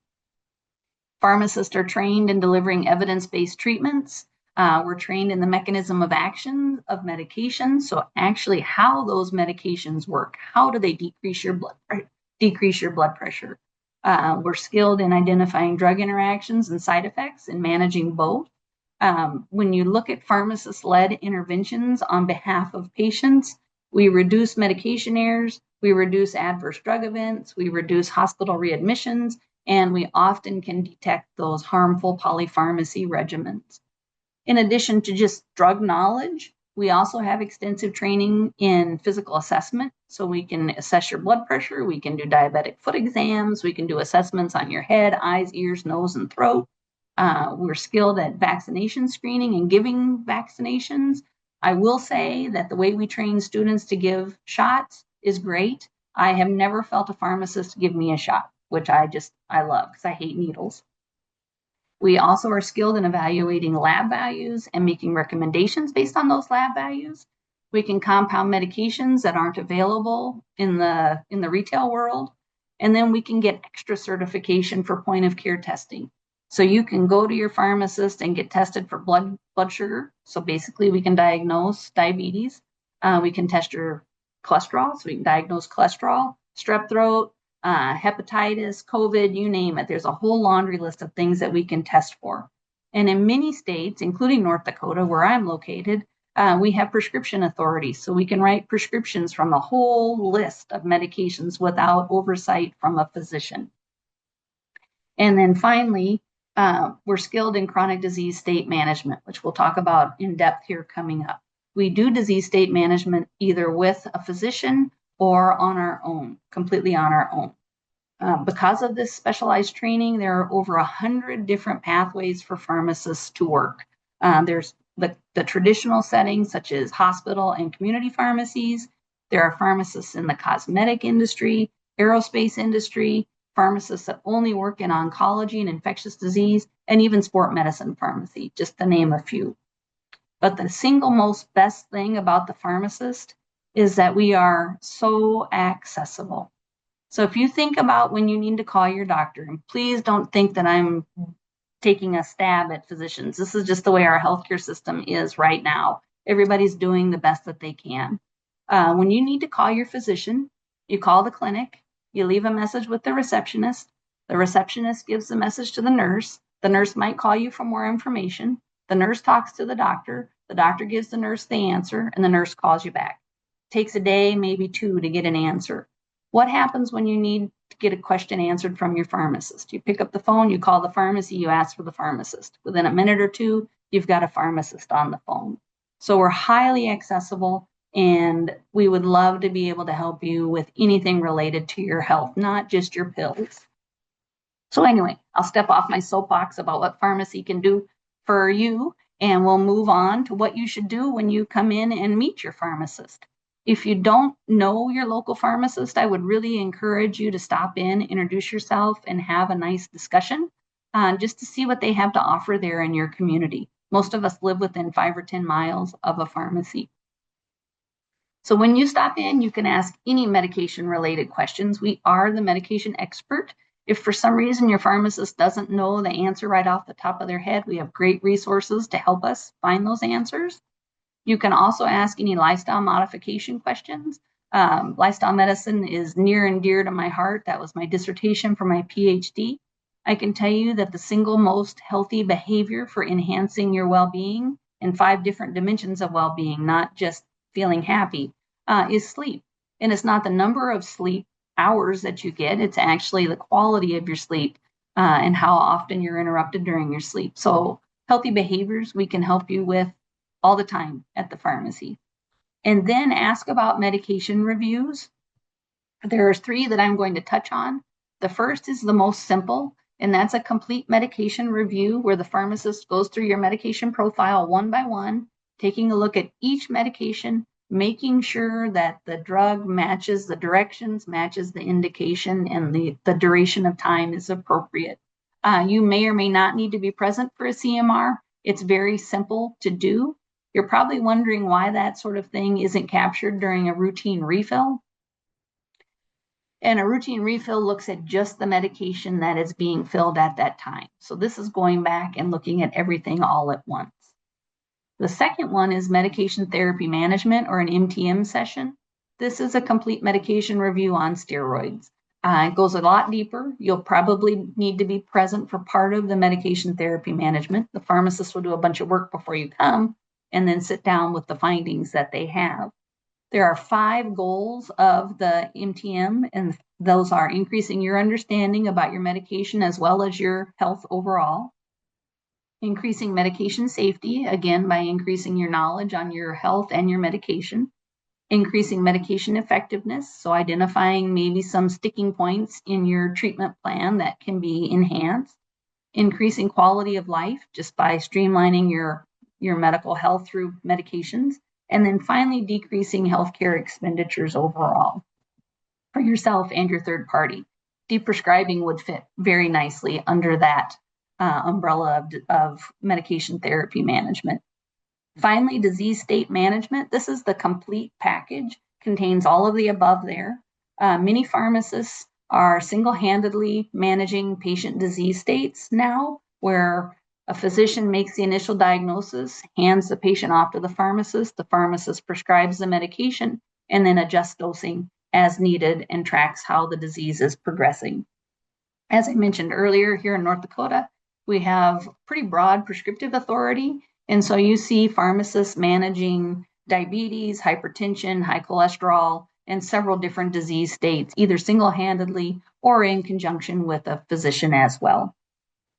Pharmacists are trained in delivering evidence-based treatments. We're trained in the mechanism of action of medications. So actually how those medications work. How do they decrease your blood pressure? We're skilled in identifying drug interactions and side effects and managing both. When you look at pharmacist-led interventions on behalf of patients, we reduce medication errors, we reduce adverse drug events, we reduce hospital readmissions, and we often can detect those harmful polypharmacy regimens. In addition to just drug knowledge, we also have extensive training in physical assessment. So we can assess your blood pressure, we can do diabetic foot exams, we can do assessments on your head, eyes, ears, nose, and throat. We're skilled at vaccination screening and giving vaccinations. I will say that the way we train students to give shots is great. I have never felt a pharmacist give me a shot, which I love because I hate needles. We also are skilled in evaluating lab values and making recommendations based on those lab values. We can compound medications that aren't available in the retail world. And then we can get extra certification for point of care testing. So you can go to your pharmacist and get tested for blood sugar. So basically we can diagnose diabetes. We can test your cholesterol. So we can diagnose cholesterol, strep throat, hepatitis, COVID, you name it. There's a whole laundry list of things that we can test for. And in many states, including North Dakota, where I'm located, we have prescription authorities. So we can write prescriptions from a whole list of medications without oversight from a physician. And then finally, we're skilled in chronic disease state management, which we'll talk about in depth here coming up. We do disease state management either with a physician or on our own, completely on our own. Because of this specialized training, there are over 100 different pathways for pharmacists to work. There's the traditional settings, such as hospital and community pharmacies. There are pharmacists in the cosmetic industry, aerospace industry, pharmacists that only work in oncology and infectious disease, and even sport medicine pharmacy, just to name a few. But the single most best thing about the pharmacist is that we are so accessible. So if you think about when you need to call your doctor, and please don't think that I'm taking a stab at physicians. This is just the way our healthcare system is right now. Everybody's doing the best that they can. When you need to call your physician, you call the clinic, you leave a message with the receptionist. The receptionist gives the message to the nurse. The nurse might call you for more information. The nurse talks to the doctor gives the nurse the answer, and the nurse calls you back. It takes a day, maybe two, to get an answer. What happens when you need to get a question answered from your pharmacist? You pick up the phone, you call the pharmacy, you ask for the pharmacist. Within a minute or two, you've got a pharmacist on the phone. So we're highly accessible, and we would love to be able to help you with anything related to your health, not just your pills. So anyway, I'll step off my soapbox about what pharmacy can do for you, and we'll move on to what you should do when you come in and meet your pharmacist. If you don't know your local pharmacist, I would really encourage you to stop in, introduce yourself, and have a nice discussion just to see what they have to offer there in your community. Most of us live within 5 or 10 miles of a pharmacy. So when you stop in, you can ask any medication-related questions. We are the medication expert. If for some reason your pharmacist doesn't know the answer right off the top of their head, we have great resources to help us find those answers. You can also ask any lifestyle modification questions. Lifestyle medicine is near and dear to my heart. That was my dissertation for my PhD. I can tell you that the single most healthy behavior for enhancing your well-being in 5 different dimensions of well-being, not just feeling happy, is sleep. And it's not the number of sleep hours that you get, it's actually the quality of your sleep and how often you're interrupted during your sleep. So healthy behaviors we can help you with all the time at the pharmacy. And then ask about medication reviews. There are 3 that I'm going to touch on. The first is the most simple, and that's a complete medication review where the pharmacist goes through your medication profile one by one, taking a look at each medication, making sure that the drug matches the directions, matches the indication, and the duration of time is appropriate. You may or may not need to be present for a CMR. It's very simple to do. You're probably wondering why that sort of thing isn't captured during a routine refill. And a routine refill looks at just the medication that is being filled at that time. So this is going back and looking at everything all at once. The second one is medication therapy management, or an MTM session. This is a complete medication review on steroids. It goes a lot deeper. You'll probably need to be present for part of the medication therapy management. The pharmacist will do a bunch of work before you come and then sit down with the findings that they have. There are 5 goals of the MTM, and those are increasing your understanding about your medication as well as your health overall. Increasing medication safety, again, by increasing your knowledge on your health and your medication. Increasing medication effectiveness, so identifying maybe some sticking points in your treatment plan that can be enhanced. Increasing quality of life just by streamlining your medical health through medications. And then finally, decreasing healthcare expenditures overall for yourself and your third party. Deprescribing would fit very nicely under that umbrella of medication therapy management. Finally, disease state management. This is the complete package, contains all of the above there. Many pharmacists are single-handedly managing patient disease states now, where a physician makes the initial diagnosis, hands the patient off to the pharmacist prescribes the medication, and then adjusts dosing as needed and tracks how the disease is progressing. As I mentioned earlier, here in North Dakota, We have pretty broad prescriptive authority. And so you see pharmacists managing diabetes, hypertension, high cholesterol, and several different disease states, either single-handedly or in conjunction with a physician as well.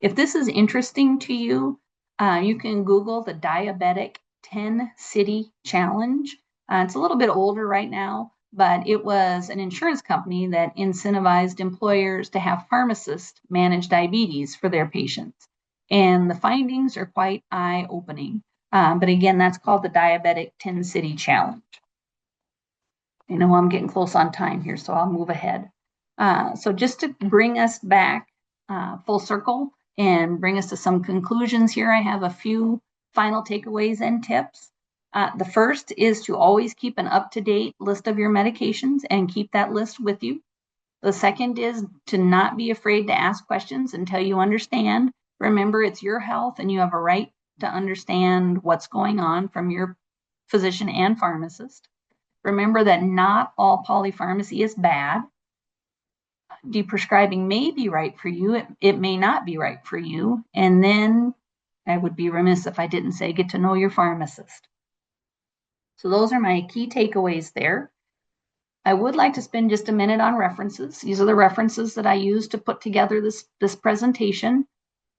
If this is interesting to you, you can Google the Diabetic 10 City Challenge. It's a little bit older right now, but it was an insurance company that incentivized employers to have pharmacists manage diabetes for their patients. And the findings are quite eye-opening. But again, that's called the Diabetic 10 City Challenge. You know, I'm getting close on time here, so I'll move ahead. So just to bring us back full circle and bring us to some conclusions here, I have a few final takeaways and tips. The first is to always keep an up-to-date list of your medications and keep that list with you. The second is to not be afraid to ask questions until you understand. Remember, it's your health and you have a right to understand what's going on from your physician and pharmacist. Remember that not all polypharmacy is bad. Deprescribing may be right for you. It may not be right for you. And then I would be remiss if I didn't say get to know your pharmacist. So those are my key takeaways there. I would like to spend just a minute on references. These are the references that I use to put together this presentation.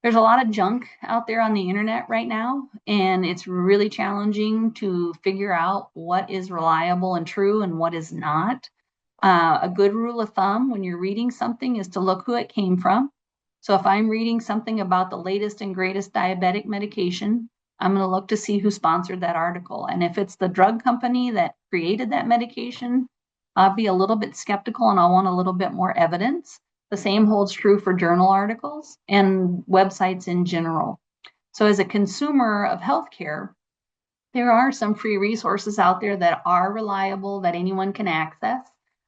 There's a lot of junk out there on the internet right now, and it's really challenging to figure out what is reliable and true and what is not. A good rule of thumb when you're reading something is to look who it came from. So if I'm reading something about the latest and greatest diabetic medication, I'm going to look to see who sponsored that article. And if it's the drug company that created that medication, I'll be a little bit skeptical and I'll want a little bit more evidence. The same holds true for journal articles and websites in general. So as a consumer of healthcare, there are some free resources out there that are reliable that anyone can access.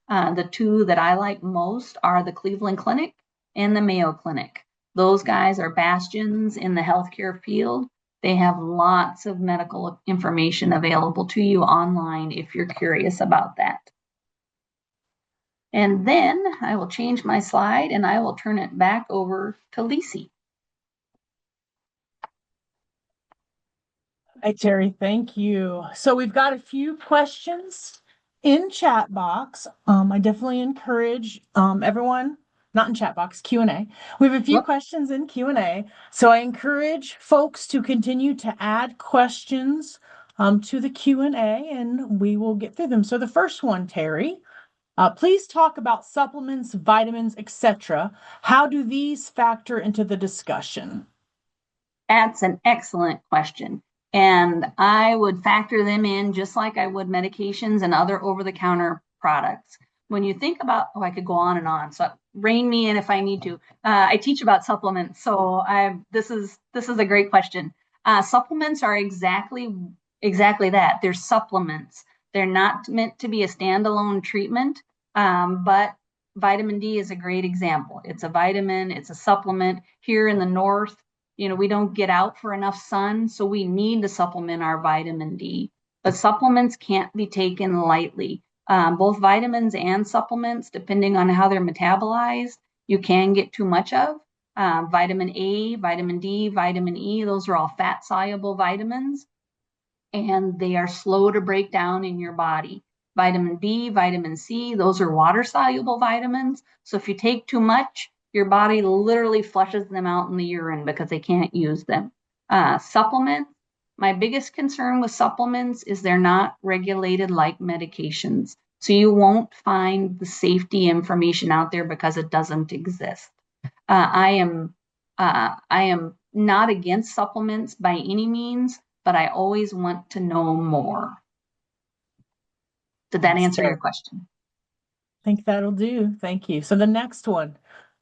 The two that I like most are the Cleveland Clinic and the Mayo Clinic. Those guys are bastions in the healthcare field. They have lots of medical information available to you online if you're curious about that. And then I will change my slide and I will turn it back over to Lisi. Hi, Teri. Thank you. So we've got a few questions in chat box. I definitely encourage everyone, not in chat box, Q&A. We have a few questions in Q&A. So I encourage folks to continue to add questions to the Q&A and we will get through them. So the first one, Teri, please talk about supplements, vitamins, etc. How do these factor into the discussion? That's an excellent question. And I would factor them in just like I would medications and other over-the-counter products. When you think about, oh, I could go on and on. So rein me in if I need to. I teach about supplements, so this is a great question. Supplements are exactly that. They're supplements. They're not meant to be a standalone treatment, but vitamin D is a great example. It's a vitamin, it's a supplement. Here in the north, you know, we don't get out for enough sun, so we need to supplement our vitamin D. But supplements can't be taken lightly. Both vitamins and supplements, depending on how they're metabolized, you can get too much of. Vitamin A, vitamin D, vitamin E, those are all fat-soluble vitamins, and they are slow to break down in your body. Vitamin B, vitamin C, those are water-soluble vitamins. So if you take too much, your body literally flushes them out in the urine because they can't use them. Supplements, my biggest concern with supplements is they're not regulated like medications. So you won't find the safety information out there because it doesn't exist. I am not against supplements by any means, but I always want to know more. Did that answer your question? I think that'll do. Thank you. So the next one,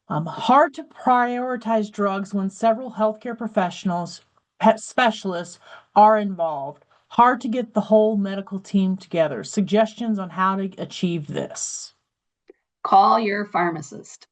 hard to prioritize drugs when several healthcare professionals, pet specialists are involved. Hard to get the whole medical team together. Suggestions on how to achieve this. Call your pharmacist.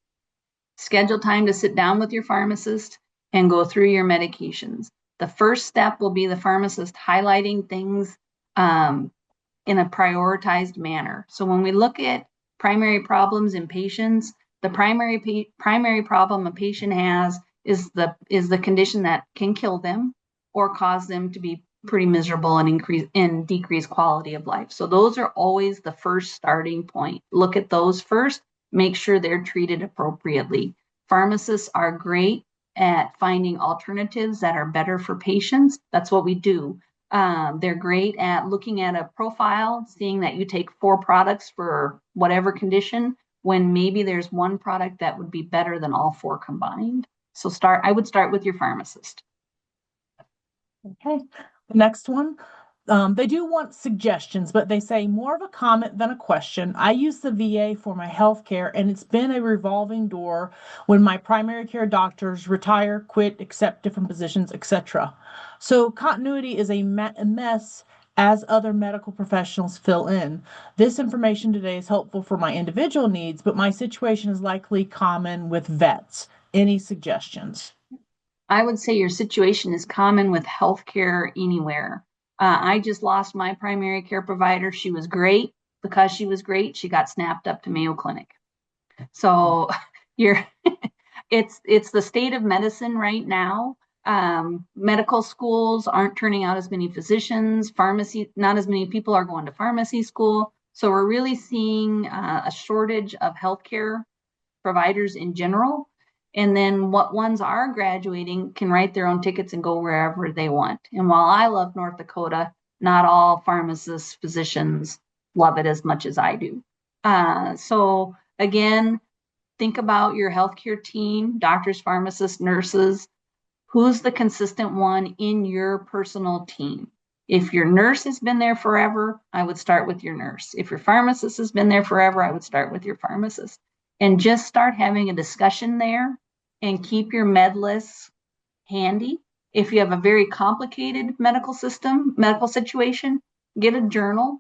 Schedule time to sit down with your pharmacist and go through your medications. The first step will be the pharmacist highlighting things in a prioritized manner. So when we look at primary problems in patients, the primary problem a patient has is the condition that can kill them or cause them to be pretty miserable and decrease quality of life. So those are always the first starting point. Look at those first, make sure they're treated appropriately. Pharmacists are great at finding alternatives that are better for patients. That's what we do. They're great at looking at a profile, seeing that you take 4 products for whatever condition, when maybe there's one product that would be better than all 4 combined. So I would start with your pharmacist. Okay, the next one. They do want suggestions, but they say more of a comment than a question. I use the VA for my health care, and it's been a revolving door when my primary care doctors retire, quit, accept different positions, etc. So continuity is a mess as other medical professionals fill in. This information today is helpful for my individual needs, but my situation is likely common with vets. Any suggestions? I would say your situation is common with healthcare anywhere. I just lost my primary care provider. She was great. Because she was great, she got snapped up to Mayo Clinic. So you're it's the state of medicine right now. Medical schools aren't turning out as many physicians. Pharmacy, not as many people are going to pharmacy school. So we're really seeing a shortage of healthcare providers in general. And then what ones are graduating can write their own tickets and go wherever they want. And while I love North Dakota, not all pharmacists, physicians love it as much as I do. So again, think about your healthcare team, doctors, pharmacists, nurses. Who's the consistent one in your personal team? If your nurse has been there forever, I would start with your nurse. If your pharmacist has been there forever, I would start with your pharmacist. And just start having a discussion there and keep your med lists handy. If you have a very complicated medical situation, get a journal.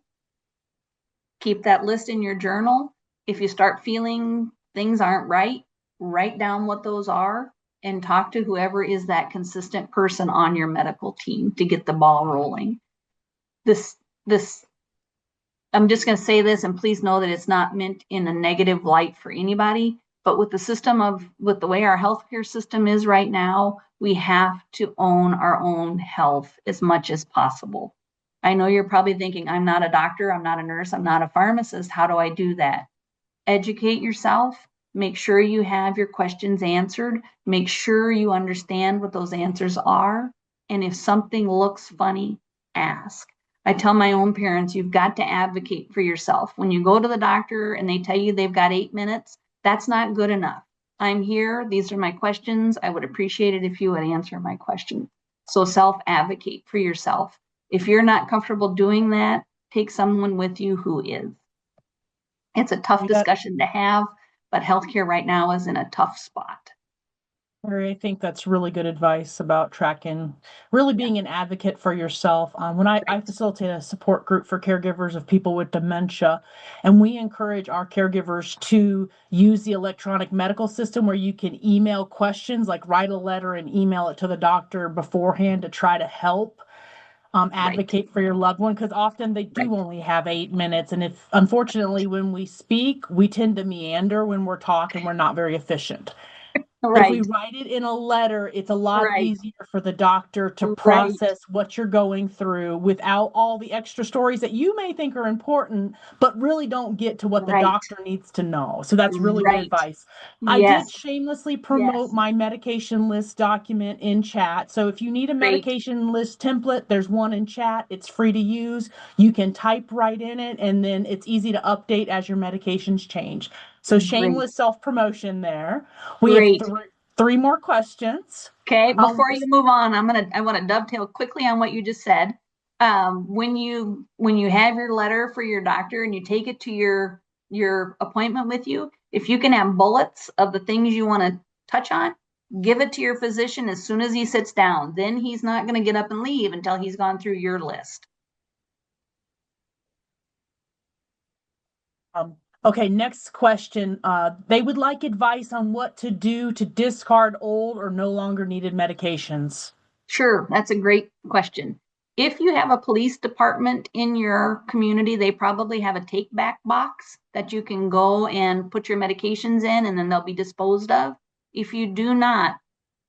Keep that list in your journal. If you start feeling things aren't right, write down what those are and talk to whoever is that consistent person on your medical team to get the ball rolling. This I'm just going to say this, and please know that it's not meant in a negative light for anybody, but with the way our healthcare system is right now, we have to own our own health as much as possible. I know you're probably thinking, I'm not a doctor, I'm not a nurse, I'm not a pharmacist. How do I do that? Educate yourself. Make sure you have your questions answered. Make sure you understand what those answers are. And if something looks funny, ask. I tell my own parents, you've got to advocate for yourself. When you go to the doctor and they tell you they've got 8 minutes, that's not good enough. I'm here. These are my questions. I would appreciate it if you would answer my question. So self-advocate for yourself. If you're not comfortable doing that, take someone with you who is. It's a tough discussion to have, but healthcare right now is in a tough spot. I think that's really good advice about tracking, really being an advocate for yourself. When I facilitate a support group for caregivers of people with dementia, and we encourage our caregivers to use the electronic medical system where you can email questions, like write a letter and email it to the doctor beforehand to try to help advocate for your loved one, because often they do only have 8 minutes. And if, unfortunately, when we speak, we tend to meander when we're talking, we're not very efficient. If we write it in a letter, it's a lot easier for the doctor to process what you're going through without all the extra stories that you may think are important, but really don't get to what the doctor needs to know. So that's really good advice. I did shamelessly promote my medication list document in chat. So if you need a medication list template, there's one in chat. It's free to use. You can type right in it, and then it's easy to update as your medications change. So shameless self-promotion there. We have three more questions. Okay, before you move on, I want to dovetail quickly on what you just said. When you have your letter for your doctor and you take it to your appointment with you, if you can have bullets of the things you want to touch on, give it to your physician as soon as he sits down. Then he's not going to get up and leave until he's gone through your list. Okay, next question. They would like advice on what to do to discard old or no longer needed medications. Sure, that's a great question. If you have a police department in your community, they probably have a take back box that you can go and put your medications in and then they'll be disposed of. If you do not,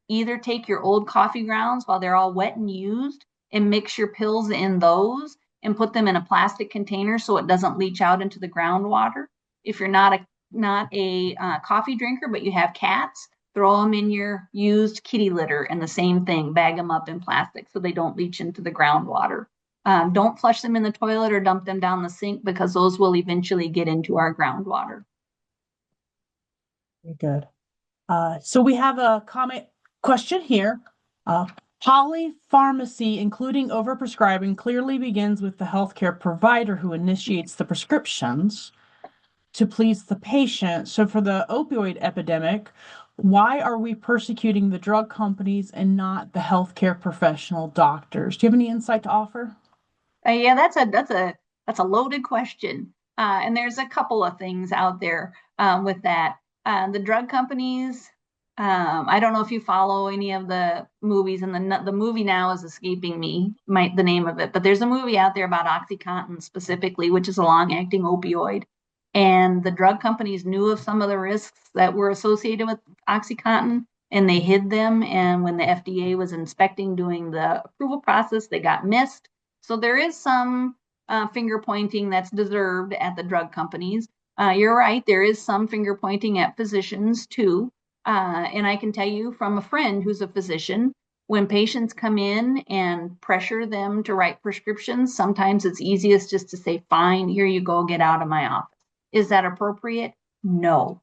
either take your old coffee grounds while they're all wet and used and mix your pills in those and put them in a plastic container so it doesn't leach out into the groundwater. If you're not a coffee drinker, but you have cats, throw them in your used kitty litter, and the same thing, bag them up in plastic so they don't leach into the groundwater. Don't flush them in the toilet or dump them down the sink because those will eventually get into our groundwater. Very good. So we have a comment question here. Uh, Polypharmacy, including overprescribing, clearly begins with the healthcare provider who initiates the prescriptions to please the patient. So for the opioid epidemic, why are we persecuting the drug companies and not the healthcare professional doctors? Do you have any insight to offer? Yeah, that's a loaded question, and there's a couple of things out there with that. The drug companies. I don't know if you follow any of the movies, and the movie now is escaping me, the name of it. But there's a movie out there about OxyContin specifically, which is a long-acting opioid, and the drug companies knew of some of the risks that were associated with OxyContin, and they hid them. And when the FDA was inspecting, doing the approval process, they got missed. So there is some finger pointing that's deserved at the drug companies. You're right, there is some finger pointing at physicians too. And I can tell you from a friend who's a physician, when patients come in and pressure them to write prescriptions, sometimes it's easiest just to say, fine, here you go, get out of my office. Is that appropriate? No.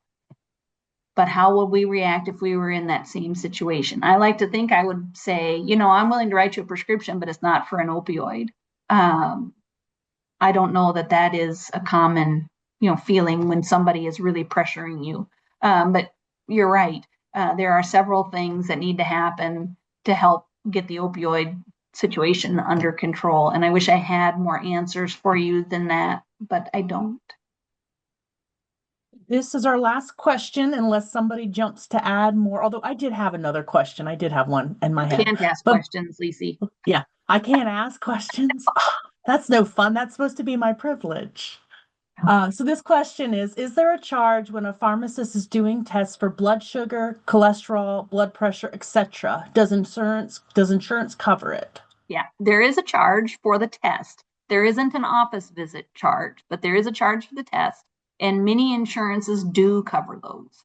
But how would we react if we were in that same situation? I like to think I would say, I'm willing to write you a prescription, but it's not for an opioid. I don't know that that is a common, feeling when somebody is really pressuring you. But you're right. There are several things that need to happen to help get the opioid situation under control. And I wish I had more answers for you than that, but I don't. This is our last question, unless somebody jumps to add more. Although I did have another question. I did have one in my head. Can't ask But questions, Lacey. yeah, I can't ask questions. That's no fun. That's supposed to be my privilege. So this question is there a charge when a pharmacist is doing tests for blood sugar, cholesterol, blood pressure, etc.? Does insurance cover it? Yeah, there is a charge for the test. There isn't an office visit charge, but there is a charge for the test, and many insurances do cover those.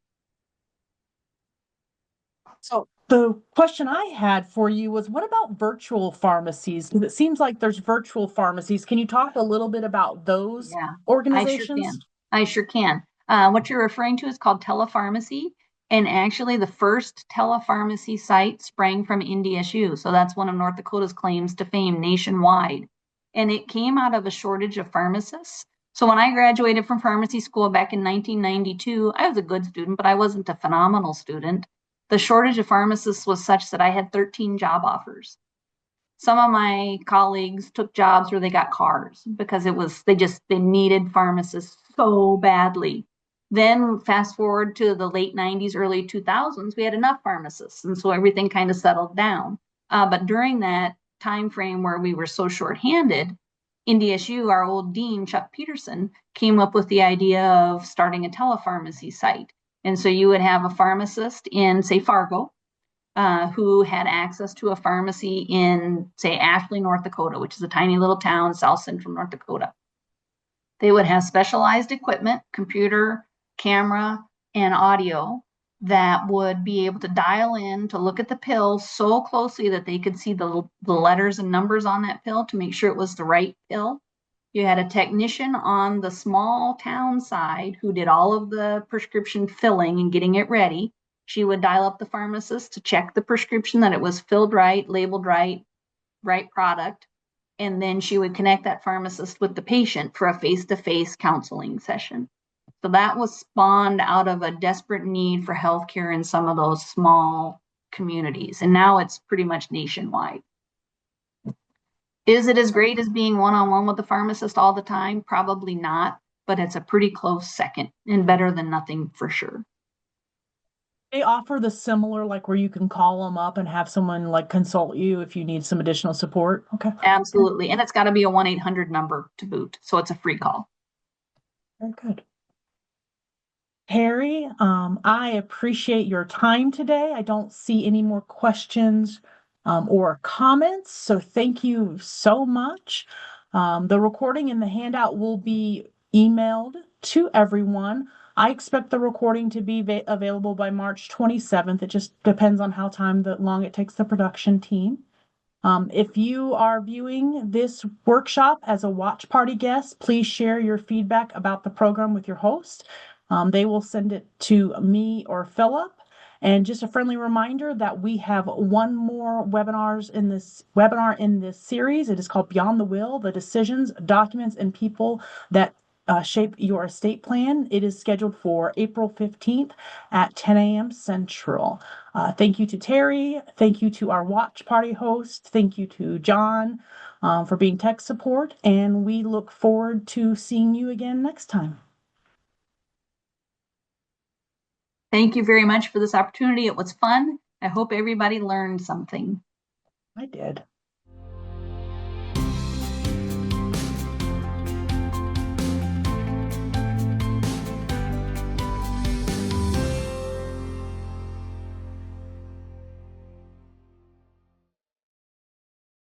So the question I had for you was, what about virtual pharmacies? Because it seems like there's virtual pharmacies. Can you talk a little bit about those Yeah, I sure organizations? can. I sure can. What you're referring to is called telepharmacy. And actually, the first telepharmacy site sprang from NDSU. So that's one of North Dakota's claims to fame nationwide. And it came out of a shortage of pharmacists. So when I graduated from pharmacy school back in 1992, I was a good student, but I wasn't a phenomenal student. The shortage of pharmacists was such that I had 13 job offers. Some of my colleagues took jobs where they got cars because they needed pharmacists so badly. Then fast forward to the late 90s, early 2000s, we had enough pharmacists, and so everything kind of settled down. But during that time frame where we were so shorthanded, NDSU, our old dean Chuck Peterson, came up with the idea of starting a telepharmacy site. And so you would have a pharmacist in, say, Fargo, who had access to a pharmacy in, say, Ashley, North Dakota, which is a tiny little town, south central North Dakota. They would have specialized equipment, computer, camera, and audio that would be able to dial in to look at the pill so closely that they could see the letters and numbers on that pill to make sure it was the right pill. You had a technician on the small town side who did all of the prescription filling and getting it ready. She would dial up the pharmacist to check the prescription that it was filled right, labeled right, right product. And then she would connect that pharmacist with the patient for a face-to-face counseling session. So that was spawned out of a desperate need for healthcare in some of those small communities. And now it's pretty much nationwide. Is it as great as being one-on-one with the pharmacist all the time? Probably not, but it's a pretty close second and better than nothing for sure. They offer the similar, like where you can call them up and have someone like consult you if you need some additional support. Okay. Absolutely. And it's got to be a 1-800 number to boot. So it's a free call. Very good. Harry, I appreciate your time today. I don't see any more questions or comments, so thank you so much. The recording and the handout will be emailed to everyone. I expect the recording to be available by March 27th. It just depends on how long it takes the production team. If you are viewing this workshop as a watch party guest, please share your feedback about the program with your host. They will send it to me or Philip. And just a friendly reminder that we have one more webinar in this series. It is called Beyond the Will: The Decisions, Documents, and People That Shape Your Estate Plan. It is scheduled for April 15th at 10 a.m. Central. Thank you to Teri. Thank you to our watch party host. Thank you to John for being tech support. And we look forward to seeing you again next time. Thank you very much for this opportunity. It was fun. I hope everybody learned something. I did.